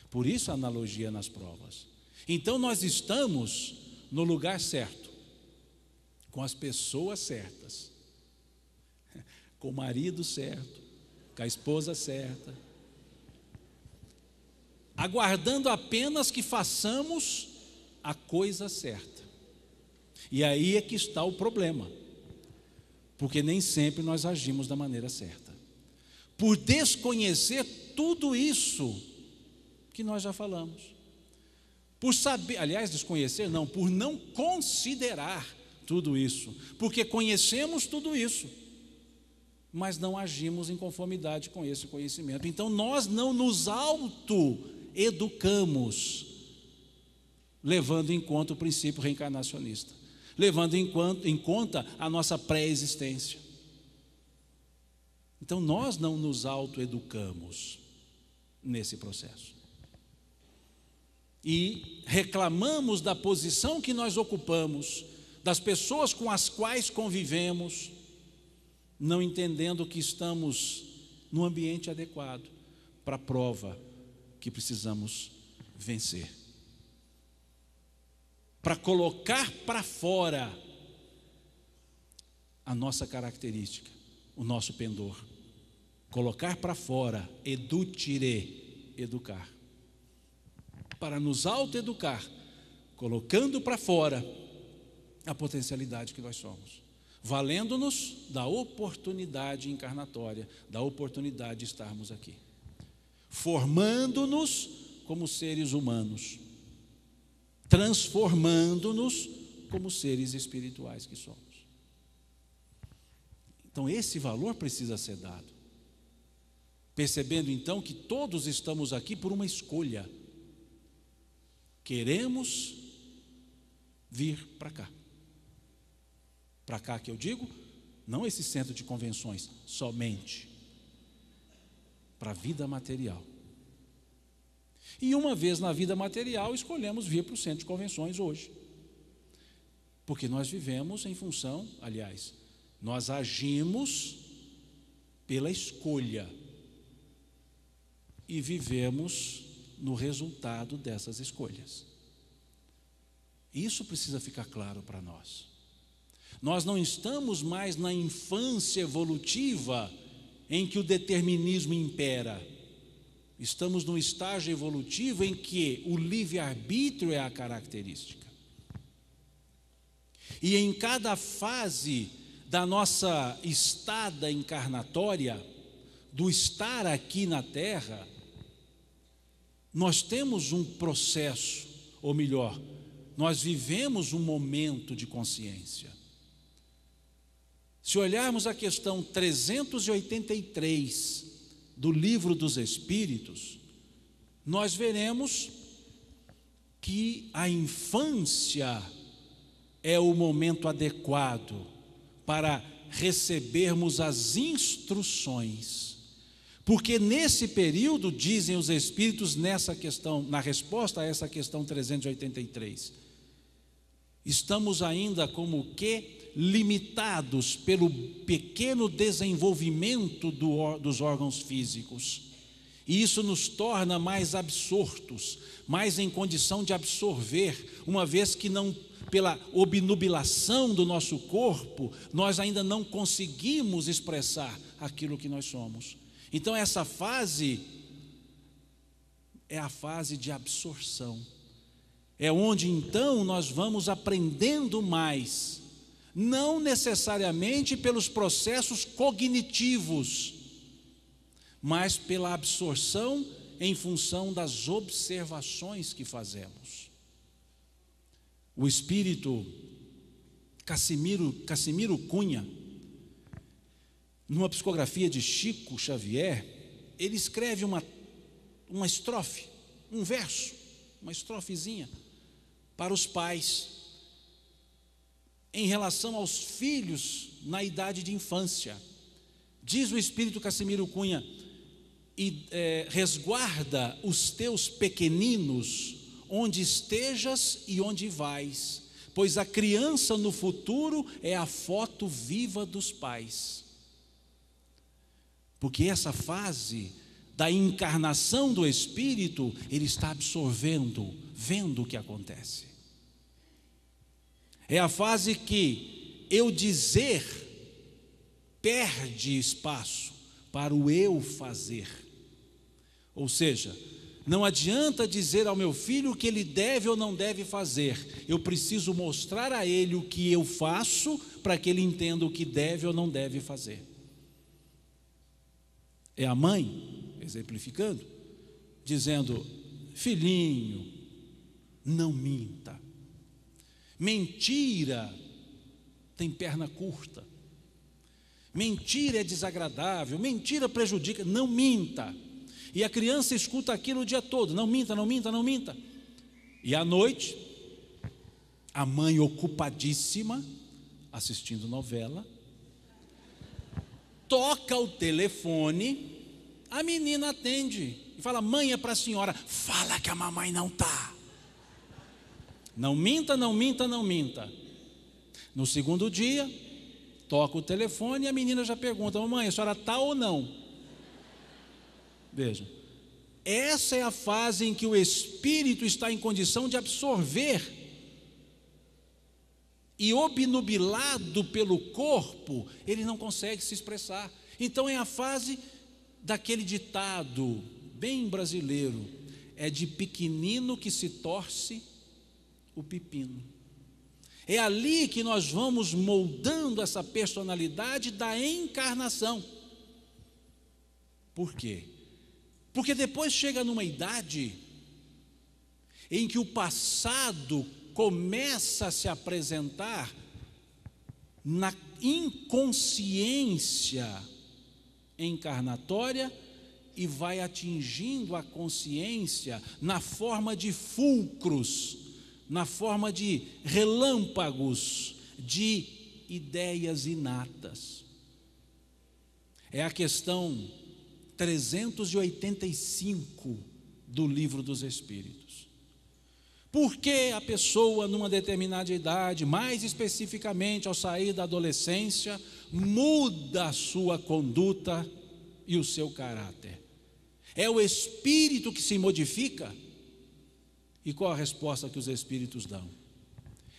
Por isso a analogia nas provas. Então nós estamos no lugar certo, com as pessoas certas, com o marido certo, com a esposa certa, aguardando apenas que façamos a coisa certa. E aí é que está o problema, porque nem sempre nós agimos da maneira certa, por desconhecer tudo isso que nós já falamos, por saber, aliás, desconhecer não, por não considerar tudo isso, porque conhecemos tudo isso, mas não agimos em conformidade com esse conhecimento. Então nós não nos autoeducamos, levando em conta o princípio reencarnacionista, levando em conta a nossa pré-existência. Então nós não nos autoeducamos nesse processo. E reclamamos da posição que nós ocupamos, das pessoas com as quais convivemos, não entendendo que estamos no ambiente adequado para a prova que precisamos vencer. Para colocar para fora a nossa característica, o nosso pendor. Colocar para fora, edutire, educar. Para nos autoeducar, colocando para fora a potencialidade que nós somos, valendo-nos da oportunidade encarnatória, da oportunidade de estarmos aqui, formando-nos como seres humanos, transformando-nos como seres espirituais que somos. Então esse valor precisa ser dado, percebendo então que todos estamos aqui por uma escolha. Queremos vir para cá. Para cá que eu digo, não esse centro de convenções, somente para a vida material. E uma vez na vida material, escolhemos vir para o centro de convenções hoje. Porque nós vivemos em função, aliás, nós agimos pela escolha e vivemos no resultado dessas escolhas. Isso precisa ficar claro para nós. Nós não estamos mais na infância evolutiva em que o determinismo impera. Estamos num estágio evolutivo em que o livre-arbítrio é a característica. E em cada fase da nossa estada encarnatória, do estar aqui na Terra, nós temos um processo, ou melhor, nós vivemos um momento de consciência. Se olharmos a questão 383 do Livro dos Espíritos, nós veremos que a infância é o momento adequado para recebermos as instruções, porque nesse período, dizem os Espíritos nessa questão, na resposta a essa questão 383, estamos ainda como que limitados pelo pequeno desenvolvimento dos órgãos físicos, e isso nos torna mais absortos, mais em condição de absorver, uma vez que não, pela obnubilação do nosso corpo, nós ainda não conseguimos expressar aquilo que nós somos. Então essa fase é a fase de absorção. É onde então nós vamos aprendendo mais, não necessariamente pelos processos cognitivos, mas pela absorção em função das observações que fazemos. O espírito Cassimiro Cunha, numa psicografia de Chico Xavier, ele escreve uma estrofe, um verso, uma estrofezinha para os pais em relação aos filhos na idade de infância. Diz o espírito Cassimiro Cunha: resguarda os teus pequeninos onde estejas e onde vais, pois a criança no futuro é a foto viva dos pais. Porque essa fase da encarnação do Espírito, ele está absorvendo, vendo o que acontece. É a fase que eu dizer perde espaço para o eu fazer. Ou seja, não adianta dizer ao meu filho o que ele deve ou não deve fazer. Eu preciso mostrar a ele o que eu faço para que ele entenda o que deve ou não deve fazer. É a mãe, exemplificando, dizendo: filhinho, não minta. Mentira tem perna curta. Mentira é desagradável, mentira prejudica, não minta. E a criança escuta aquilo o dia todo: não minta, não minta, não minta. E à noite, a mãe ocupadíssima, assistindo novela, toca o telefone, a menina atende e fala: mãe, é para a senhora. Fala que a mamãe não está. Não minta, não minta, não minta. No segundo dia, toca o telefone e a menina já pergunta: mamãe, a senhora está ou não? Veja, essa é a fase em que o espírito está em condição de absorver, e obnubilado pelo corpo, ele não consegue se expressar. Então é a fase daquele ditado bem brasileiro: é de pequenino que se torce o pepino. É ali que nós vamos moldando essa personalidade da encarnação. Por quê? Porque depois chega numa idade em que o passado começa a se apresentar na inconsciência encarnatória e vai atingindo a consciência na forma de fulcros, na forma de relâmpagos, de ideias inatas. É a questão 385 do Livro dos Espíritos. Por que a pessoa numa determinada idade, mais especificamente ao sair da adolescência, muda a sua conduta e o seu caráter? É o espírito que se modifica? E qual a resposta que os espíritos dão?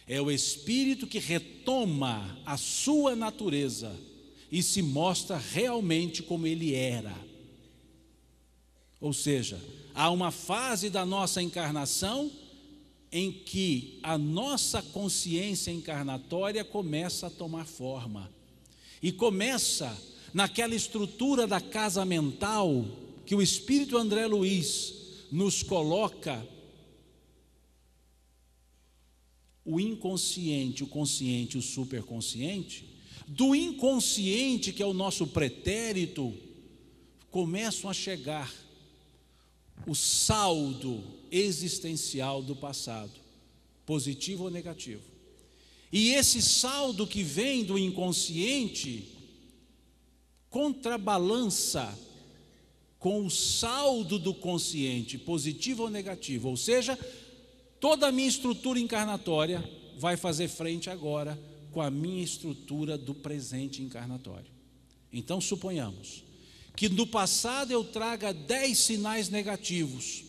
É o espírito que retoma a sua natureza e se mostra realmente como ele era. Ou seja, há uma fase da nossa encarnação em que a nossa consciência encarnatória começa a tomar forma. E começa naquela estrutura da casa mental que o Espírito André Luiz nos coloca: o inconsciente, o consciente, o superconsciente. Do inconsciente, que é o nosso pretérito, começam a chegar o saldo existencial do passado, positivo ou negativo. E esse saldo que vem do inconsciente contrabalança com o saldo do consciente, positivo ou negativo. Ou seja, toda a minha estrutura encarnatória vai fazer frente agora com a minha estrutura do presente encarnatório. Então, suponhamos que no passado eu traga 10 sinais negativos,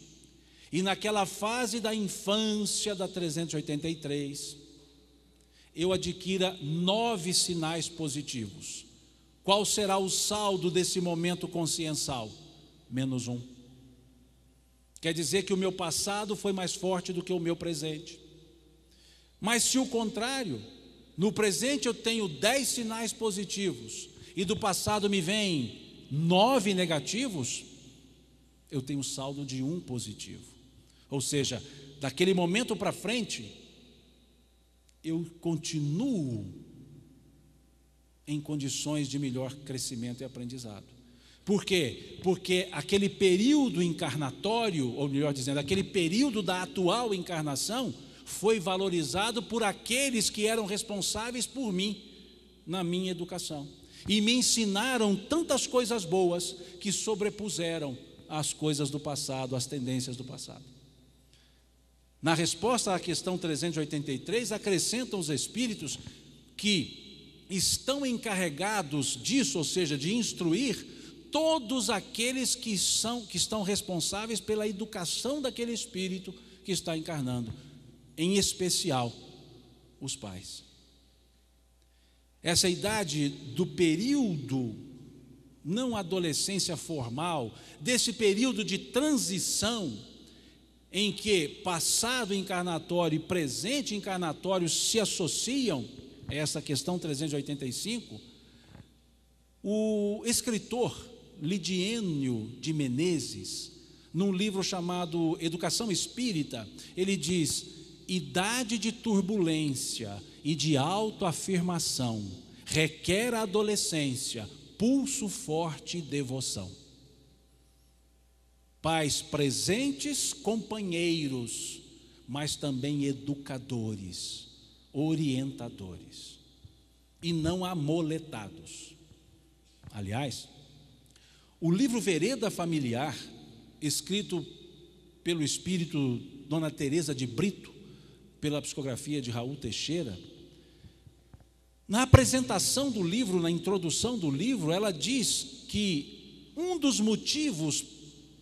e naquela fase da infância da 383, eu adquira 9 sinais positivos. Qual será o saldo desse momento consciencial? -1. Quer dizer que o meu passado foi mais forte do que o meu presente. Mas se o contrário, no presente eu tenho 10 sinais positivos e do passado me vêm 9 negativos, eu tenho saldo de 1 positivo. Ou seja, daquele momento para frente, eu continuo em condições de melhor crescimento e aprendizado. Por quê? Porque aquele período encarnatório, ou melhor dizendo, aquele período da atual encarnação, foi valorizado por aqueles que eram responsáveis por mim, na minha educação. E me ensinaram tantas coisas boas que sobrepuseram as coisas do passado, as tendências do passado. Na resposta à questão 383, acrescentam os espíritos que estão encarregados disso, ou seja, de instruir todos aqueles que estão responsáveis pela educação daquele espírito que está encarnando, em especial os pais. Essa idade do período, não adolescência formal, desse período de transição, em que passado encarnatório e presente encarnatório se associam, essa questão 385, o escritor Lidiênio de Menezes, num livro chamado Educação Espírita, ele diz: idade de turbulência e de autoafirmação requer a adolescência, pulso forte e devoção. Pais presentes, companheiros, mas também educadores, orientadores, e não amoletados. Aliás, o livro Vereda Familiar, escrito pelo espírito Dona Teresa de Brito, pela psicografia de Raul Teixeira, na apresentação do livro, na introdução do livro, ela diz que um dos motivos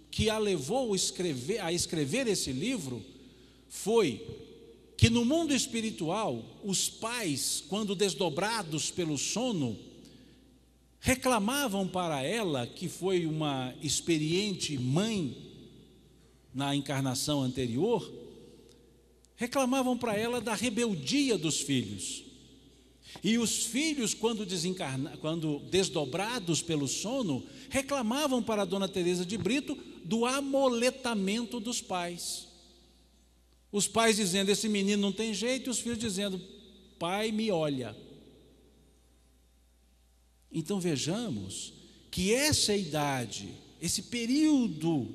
que a levou a escrever esse livro foi que no mundo espiritual, os pais, quando desdobrados pelo sono, reclamavam para ela, que foi uma experiente mãe na encarnação anterior, reclamavam para ela da rebeldia dos filhos. E os filhos, quando desdobrados pelo sono, reclamavam para a Dona Teresa de Brito do amoletamento dos pais. Os pais dizendo: esse menino não tem jeito, e os filhos dizendo: pai, me olha. Então vejamos que essa idade, esse período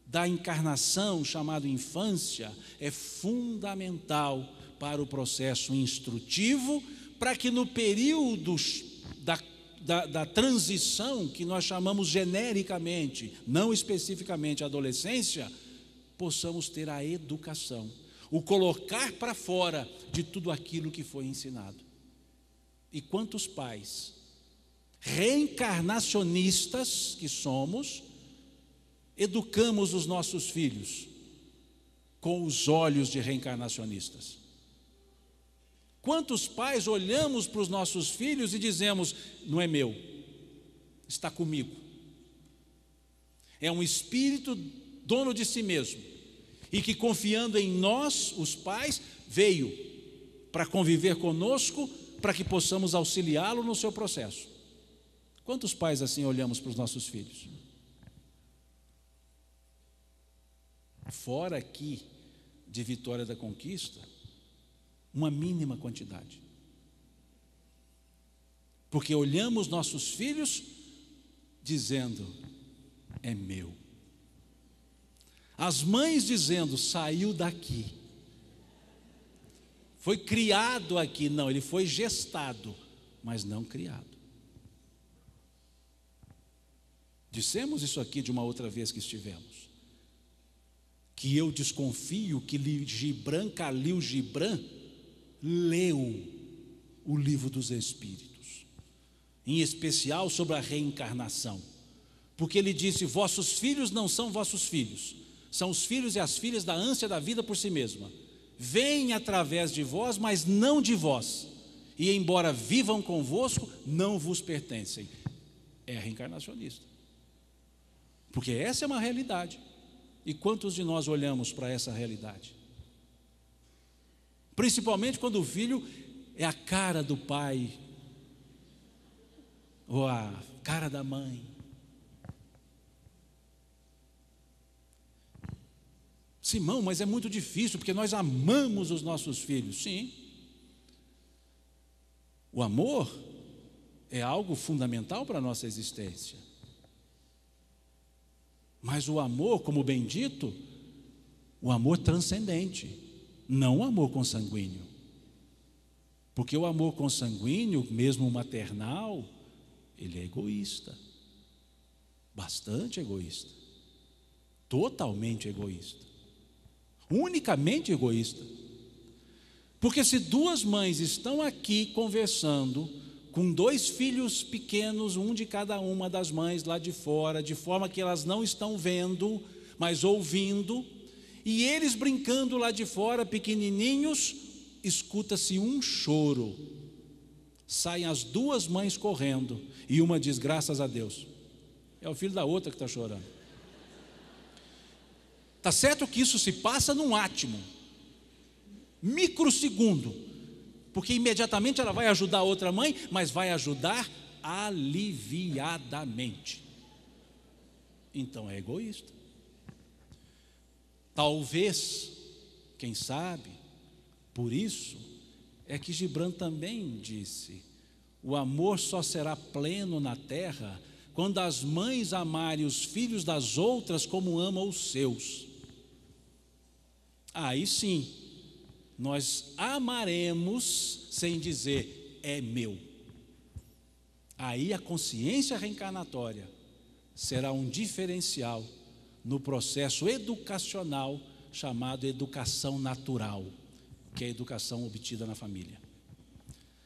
da encarnação chamado infância, é fundamental para o processo instrutivo, para que no período da transição, que nós chamamos genericamente, não especificamente adolescência, possamos ter a educação, o colocar para fora de tudo aquilo que foi ensinado. E quantos pais reencarnacionistas que somos, educamos os nossos filhos com os olhos de reencarnacionistas? Quantos pais olhamos para os nossos filhos e dizemos: não é meu, está comigo, é um espírito dono de si mesmo, e que confiando em nós, os pais, veio para conviver conosco, para que possamos auxiliá-lo no seu processo. Quantos pais assim olhamos para os nossos filhos? Fora aqui de Vitória da Conquista, uma mínima quantidade. Porque olhamos nossos filhos dizendo: é meu. As mães dizendo: saiu daqui, foi criado aqui. Não, ele foi gestado, mas não criado. Dissemos isso aqui de uma outra vez que estivemos, que eu desconfio que Khalil Gibran leu o Livro dos Espíritos, em especial sobre a reencarnação, porque ele disse: vossos filhos não são vossos filhos, são os filhos e as filhas da ânsia da vida por si mesma, vêm através de vós, mas não de vós, e embora vivam convosco, não vos pertencem. É reencarnacionista, porque essa é uma realidade. E quantos de nós olhamos para essa realidade? Principalmente quando o filho é a cara do pai ou a cara da mãe. Simão, mas é muito difícil, porque nós amamos os nossos filhos. Sim. O amor é algo fundamental para a nossa existência. Mas o amor, como bem dito, o amor transcendente, não o amor consanguíneo. Porque o amor consanguíneo, mesmo maternal, ele é egoísta. Bastante egoísta. Totalmente egoísta. Unicamente egoísta. Porque se duas mães estão aqui conversando com dois filhos pequenos, um de cada uma das mães lá de fora, de forma que elas não estão vendo, mas ouvindo, e eles brincando lá de fora, pequenininhos, escuta-se um choro. Saem as duas mães correndo, e uma diz, graças a Deus. É o filho da outra que está chorando. Está certo que isso se passa num átimo, microsegundo, porque imediatamente ela vai ajudar a outra mãe, mas vai ajudar aliviadamente. Então é egoísta. Talvez, quem sabe, por isso é que Gibran também disse: o amor só será pleno na terra quando as mães amarem os filhos das outras como amam os seus. Aí sim, nós amaremos sem dizer, é meu. Aí a consciência reencarnatória será um diferencial no processo educacional chamado educação natural, que é a educação obtida na família.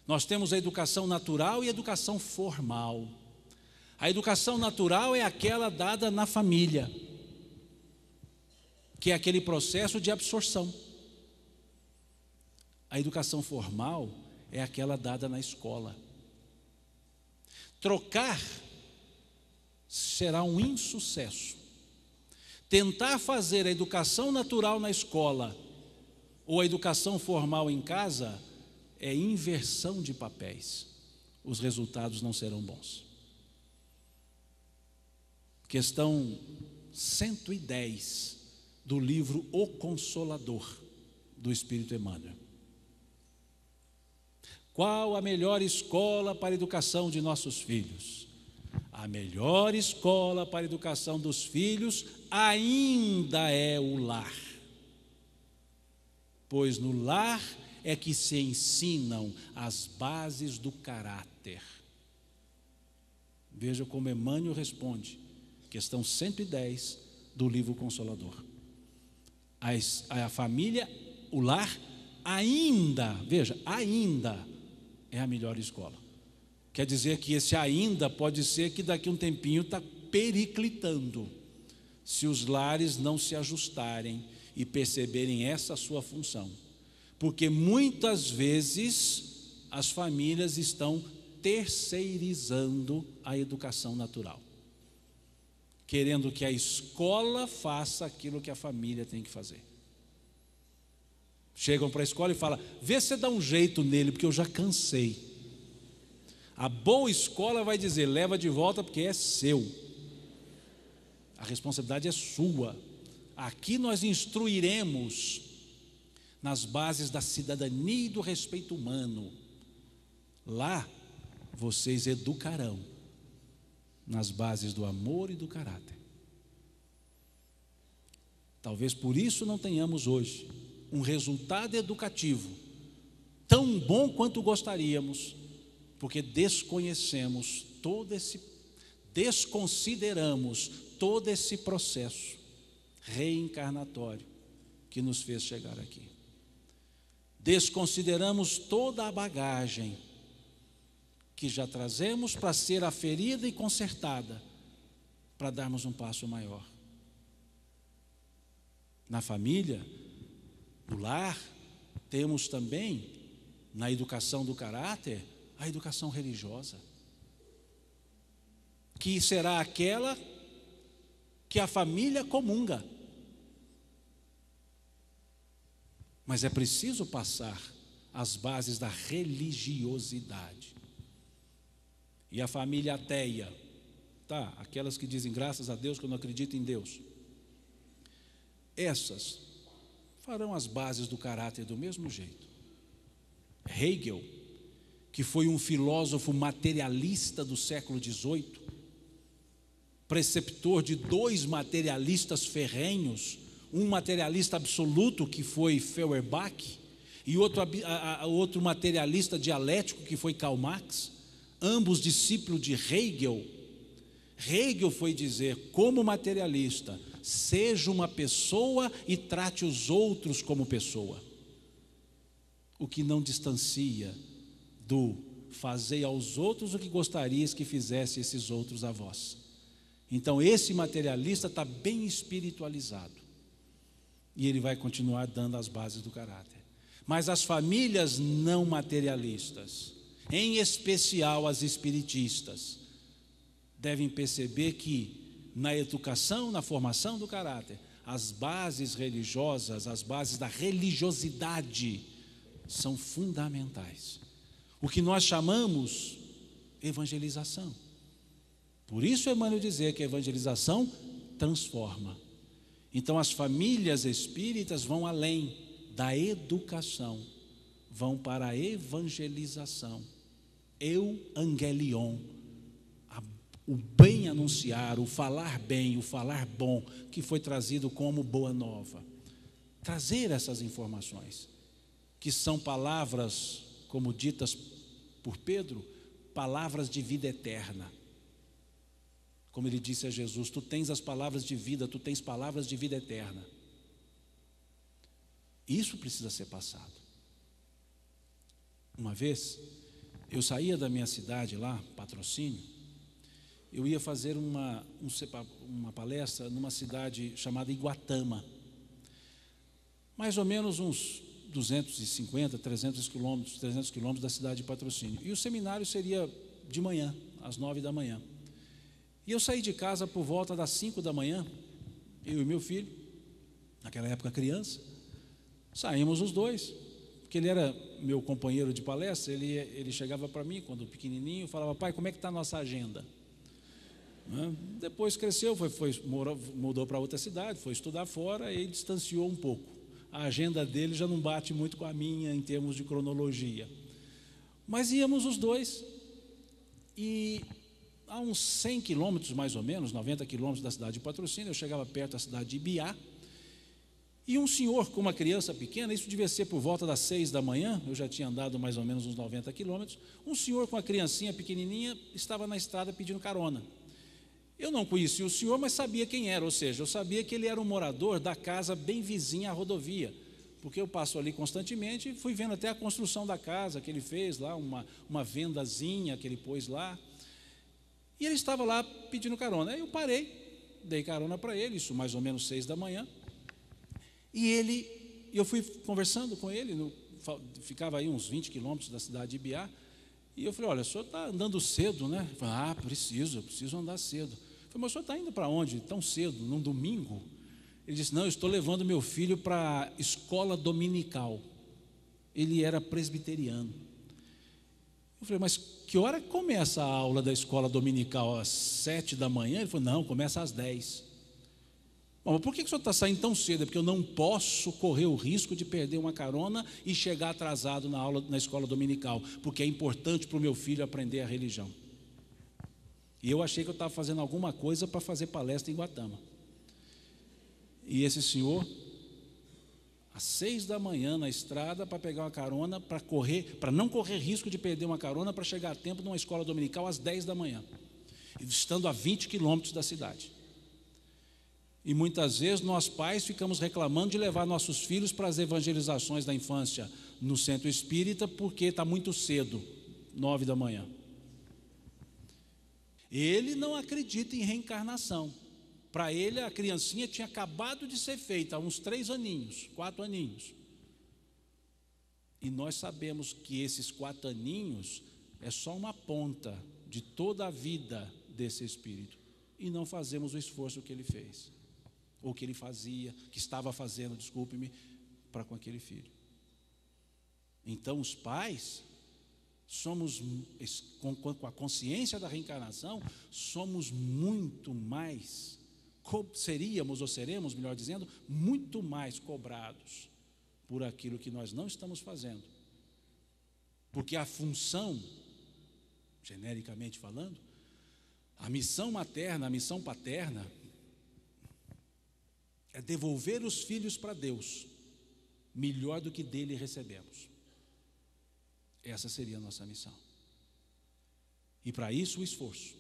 Nós temos a educação natural e a educação formal. A educação natural é aquela dada na família, que é aquele processo de absorção. A educação formal é aquela dada na escola. Trocar será um insucesso. Tentar fazer a educação natural na escola ou a educação formal em casa é inversão de papéis. Os resultados não serão bons. Questão 110 do livro O Consolador, do Espírito Emmanuel. Qual a melhor escola para a educação de nossos filhos? A melhor escola para a educação dos filhos ainda é o lar. Pois no lar é que se ensinam as bases do caráter. Veja como Emmanuel responde, questão 110 do livro Consolador. A família, o lar, ainda, veja, ainda é a melhor escola. Quer dizer que esse ainda pode ser que daqui a um tempinho está periclitando, se os lares não se ajustarem e perceberem essa sua função. Porque muitas vezes as famílias estão terceirizando a educação natural, querendo que a escola faça aquilo que a família tem que fazer. Chegam para a escola e falam, vê se você dá um jeito nele, porque eu já cansei. A boa escola vai dizer, leva de volta porque é seu. A responsabilidade é sua. Aqui nós instruiremos nas bases da cidadania e do respeito humano. Lá vocês educarão nas bases do amor e do caráter. Talvez por isso não tenhamos hoje um resultado educativo tão bom quanto gostaríamos, porque desconhecemos desconsideramos todo esse processo reencarnatório que nos fez chegar aqui. Desconsideramos toda a bagagem que já trazemos para ser aferida e consertada, para darmos um passo maior. Na família, no lar, temos também, na educação do caráter, a educação religiosa, que será aquela que a família comunga, mas é preciso passar as bases da religiosidade. E a família ateia, tá? Aquelas que dizem graças a Deus que eu não acredito em Deus, essas farão as bases do caráter do mesmo jeito. Hegel, que foi um filósofo materialista do século XVIII, preceptor de dois materialistas ferrenhos, um materialista absoluto que foi Feuerbach e outro materialista dialético que foi Karl Marx, ambos discípulos de Hegel. Hegel foi dizer, como materialista, seja uma pessoa e trate os outros como pessoa, o que não distancia do fazei aos outros o que gostarias que fizesse esses outros a vós. Então esse materialista está bem espiritualizado e ele vai continuar dando as bases do caráter. Mas as famílias não materialistas, em especial as espiritistas, devem perceber que na educação, na formação do caráter, as bases religiosas, as bases da religiosidade são fundamentais. O que nós chamamos evangelização. Por isso Emmanuel dizer que a evangelização transforma. Então as famílias espíritas vão além da educação, vão para a evangelização. Euangelion, o bem anunciar, o falar bem, o falar bom, que foi trazido como boa nova. Trazer essas informações, que são palavras, como ditas por Pedro, palavras de vida eterna. Como ele disse a Jesus, tu tens as palavras de vida, tu tens palavras de vida eterna. Isso precisa ser passado. Uma vez, eu saía da minha cidade lá, Patrocínio, eu ia fazer uma palestra numa cidade chamada Iguatama, mais ou menos uns 250, 300 quilômetros da cidade de Patrocínio. E o seminário seria de manhã, às 9 da manhã. E eu saí de casa por volta das 5 da manhã, eu e meu filho, naquela época criança, saímos os dois, porque ele era meu companheiro de palestra. Ele chegava para mim, quando pequenininho, falava, pai, como é que está a nossa agenda? Depois cresceu, mudou para outra cidade, foi estudar fora e distanciou um pouco. A agenda dele já não bate muito com a minha em termos de cronologia. Mas íamos os dois, e a uns 100 quilômetros mais ou menos, 90 quilômetros da cidade de Patrocínio, eu chegava perto da cidade de Ibiá, e um senhor com uma criança pequena, isso devia ser por volta das 6 da manhã, eu já tinha andado mais ou menos uns 90 quilômetros, um senhor com uma criancinha pequenininha estava na estrada pedindo carona. Eu não conhecia o senhor, mas sabia quem era, ou seja, eu sabia que ele era um morador da casa bem vizinha à rodovia, porque eu passo ali constantemente e fui vendo até a construção da casa que ele fez lá, uma vendazinha que ele pôs lá, e ele estava lá pedindo carona. Aí eu parei, dei carona para ele, isso mais ou menos 6 da manhã, e eu fui conversando com ele, ficava aí uns 20 quilômetros da cidade de Ibiá, e eu falei, olha, o senhor está andando cedo, né? Ele falou, preciso andar cedo. Eu falei, mas o senhor está indo para onde tão cedo, num domingo? Ele disse, não, eu estou levando meu filho para a escola dominical. Ele era presbiteriano. Eu falei, mas que hora começa a aula da escola dominical? Às 7 da manhã? Ele falou, não, começa às 10. Bom, mas por que o senhor está saindo tão cedo? É porque eu não posso correr o risco de perder uma carona e chegar atrasado na escola dominical, porque é importante para o meu filho aprender a religião. E eu achei que eu estava fazendo alguma coisa para fazer palestra em Iguatama. E esse senhor, às 6 da manhã na estrada, para pegar uma carona, para não correr risco de perder uma carona, para chegar a tempo numa escola dominical às 10 da manhã, estando a 20 quilômetros da cidade. E muitas vezes nós pais ficamos reclamando de levar nossos filhos para as evangelizações da infância no centro espírita, porque está muito cedo, 9 da manhã. Ele não acredita em reencarnação. Para ele a criancinha tinha acabado de ser feita, há uns 3 aninhos, 4 aninhos. E nós sabemos que esses 4 aninhos é só uma ponta de toda a vida desse espírito. E não fazemos o esforço que ele fez, ou que ele fazia, que estava fazendo, desculpe-me, para com aquele filho. Então, os pais, somos, com a consciência da reencarnação, somos muito mais, seríamos ou seremos, melhor dizendo, muito mais cobrados por aquilo que nós não estamos fazendo. Porque a função, genericamente falando, a missão materna, a missão paterna, é devolver os filhos para Deus, melhor do que dele recebemos. Essa seria a nossa missão. E para isso o esforço.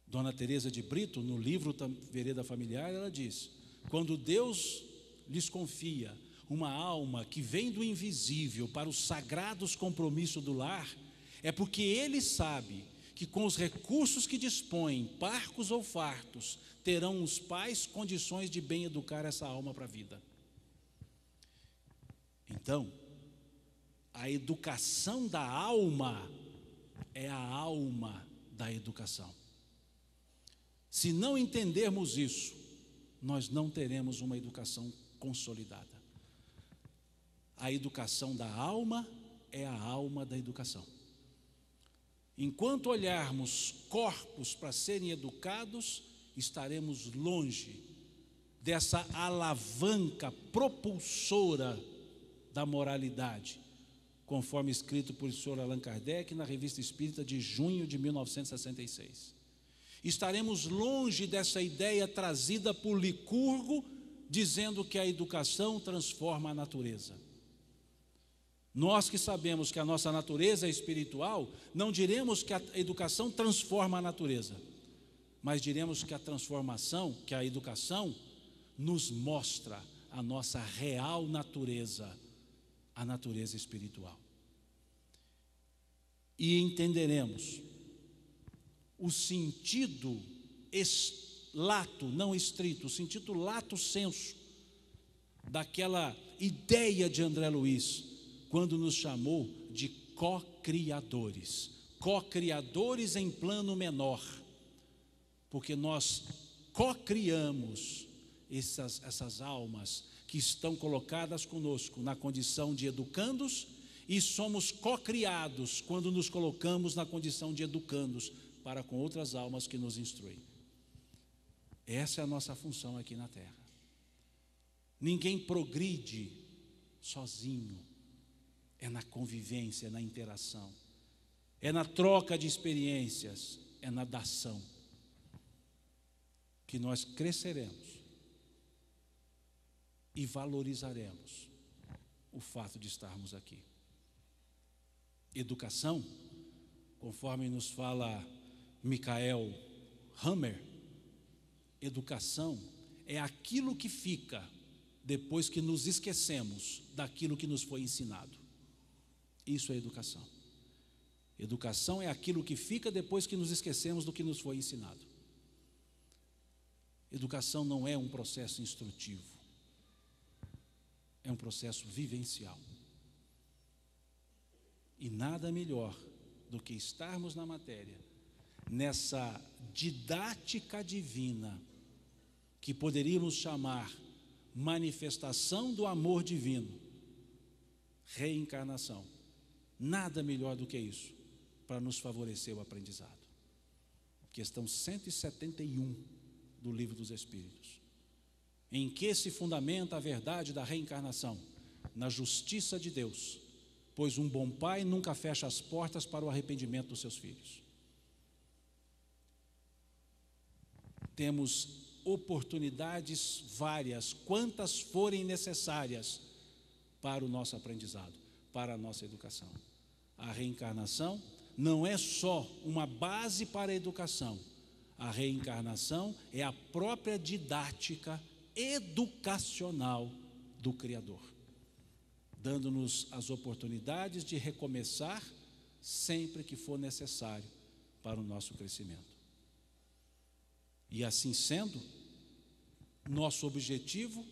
Dona Teresa de Brito, no livro Vereda Familiar, ela diz: quando Deus lhes confia uma alma que vem do invisível para os sagrados compromissos do lar, é porque Ele sabe que com os recursos que dispõem, parcos ou fartos, terão os pais condições de bem educar essa alma para a vida. Então, a educação da alma é a alma da educação. Se não entendermos isso, nós não teremos uma educação consolidada. A educação da alma é a alma da educação. Enquanto olharmos corpos para serem educados, estaremos longe dessa alavanca propulsora da moralidade, conforme escrito por Sr. Allan Kardec na Revista Espírita de junho de 1966. Estaremos longe dessa ideia trazida por Licurgo, dizendo que a educação transforma a natureza. Nós que sabemos que a nossa natureza é espiritual, não diremos que a educação transforma a natureza, mas diremos que a transformação, que a educação, nos mostra a nossa real natureza, a natureza espiritual. E entenderemos o sentido lato, não estrito, o sentido lato sensu daquela ideia de André Luiz, quando nos chamou de co-criadores, co-criadores em plano menor, porque nós co-criamos essas almas que estão colocadas conosco na condição de educandos, e somos co-criados quando nos colocamos na condição de educandos para com outras almas que nos instruem. Essa é a nossa função aqui na Terra. Ninguém progride sozinho, é na convivência, é na interação, é na troca de experiências, é na dação que nós cresceremos e valorizaremos o fato de estarmos aqui. Educação, conforme nos fala Michael Hammer, educação é aquilo que fica depois que nos esquecemos daquilo que nos foi ensinado. Isso é educação. Educação é aquilo que fica depois que nos esquecemos do que nos foi ensinado. Educação não é um processo instrutivo, é um processo vivencial. E nada melhor do que estarmos na matéria, nessa didática divina, que poderíamos chamar manifestação do amor divino, reencarnação. Nada melhor do que isso para nos favorecer o aprendizado. Questão 171 do Livro dos Espíritos. Em que se fundamenta a verdade da reencarnação? Na justiça de Deus, pois um bom pai nunca fecha as portas para o arrependimento dos seus filhos. Temos oportunidades várias, quantas forem necessárias para o nosso aprendizado, para a nossa educação. A reencarnação não é só uma base para a educação, a reencarnação é a própria didática educacional do Criador, dando-nos as oportunidades de recomeçar sempre que for necessário para o nosso crescimento. E assim sendo, nosso objetivo,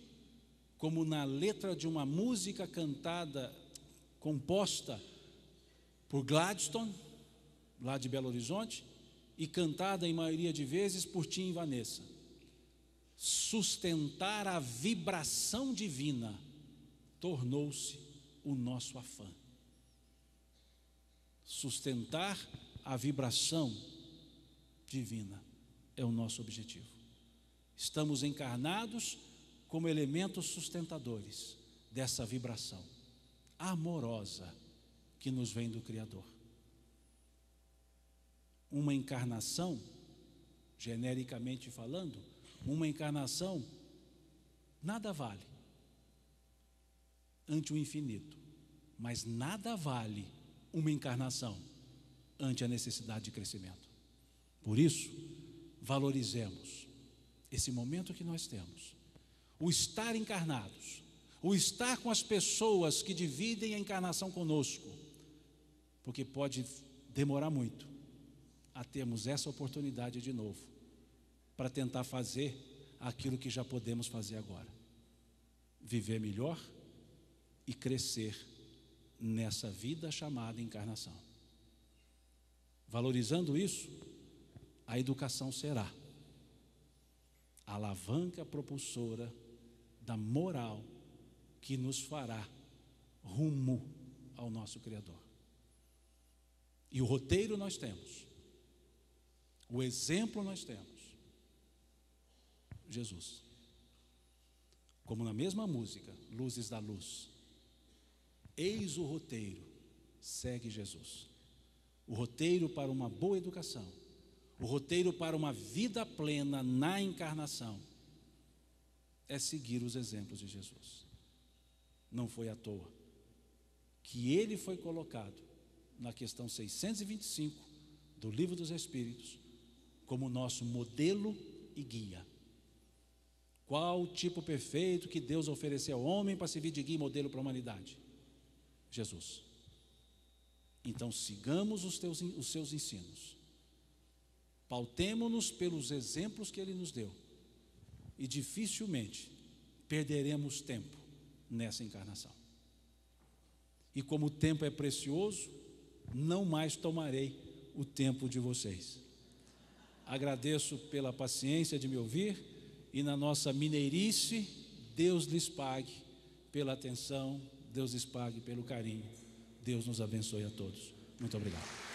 como na letra de uma música cantada, composta por Gladstone, lá de Belo Horizonte, e cantada em maioria de vezes por Tim e Vanessa, sustentar a vibração divina tornou-se o nosso afã. Sustentar a vibração divina é o nosso objetivo. Estamos encarnados como elementos sustentadores dessa vibração amorosa que nos vem do Criador. Uma encarnação, genericamente falando, uma encarnação nada vale ante o infinito, mas nada vale uma encarnação ante a necessidade de crescimento. Por isso, valorizemos esse momento que nós temos, o estar encarnados, o estar com as pessoas que dividem a encarnação conosco, porque pode demorar muito a termos essa oportunidade de novo, para tentar fazer aquilo que já podemos fazer agora, viver melhor e crescer nessa vida chamada encarnação. Valorizando isso, a educação será a alavanca propulsora da moral que nos fará rumo ao nosso Criador. E o roteiro nós temos, o exemplo nós temos, Jesus. Como na mesma música, Luzes da Luz, eis o roteiro, segue Jesus. O roteiro para uma boa educação, o roteiro para uma vida plena na encarnação, é seguir os exemplos de Jesus. Não foi à toa que ele foi colocado na questão 625 do Livro dos Espíritos como nosso modelo e guia. Qual o tipo perfeito que Deus ofereceu ao homem para servir de guia e modelo para a humanidade? Jesus. Então sigamos os seus ensinos, pautemo-nos pelos exemplos que ele nos deu, e dificilmente perderemos tempo nessa encarnação. E como o tempo é precioso, não mais tomarei o tempo de vocês. Agradeço pela paciência de me ouvir, e na nossa mineirice, Deus lhes pague pela atenção, Deus lhes pague pelo carinho. Deus nos abençoe a todos. Muito obrigado.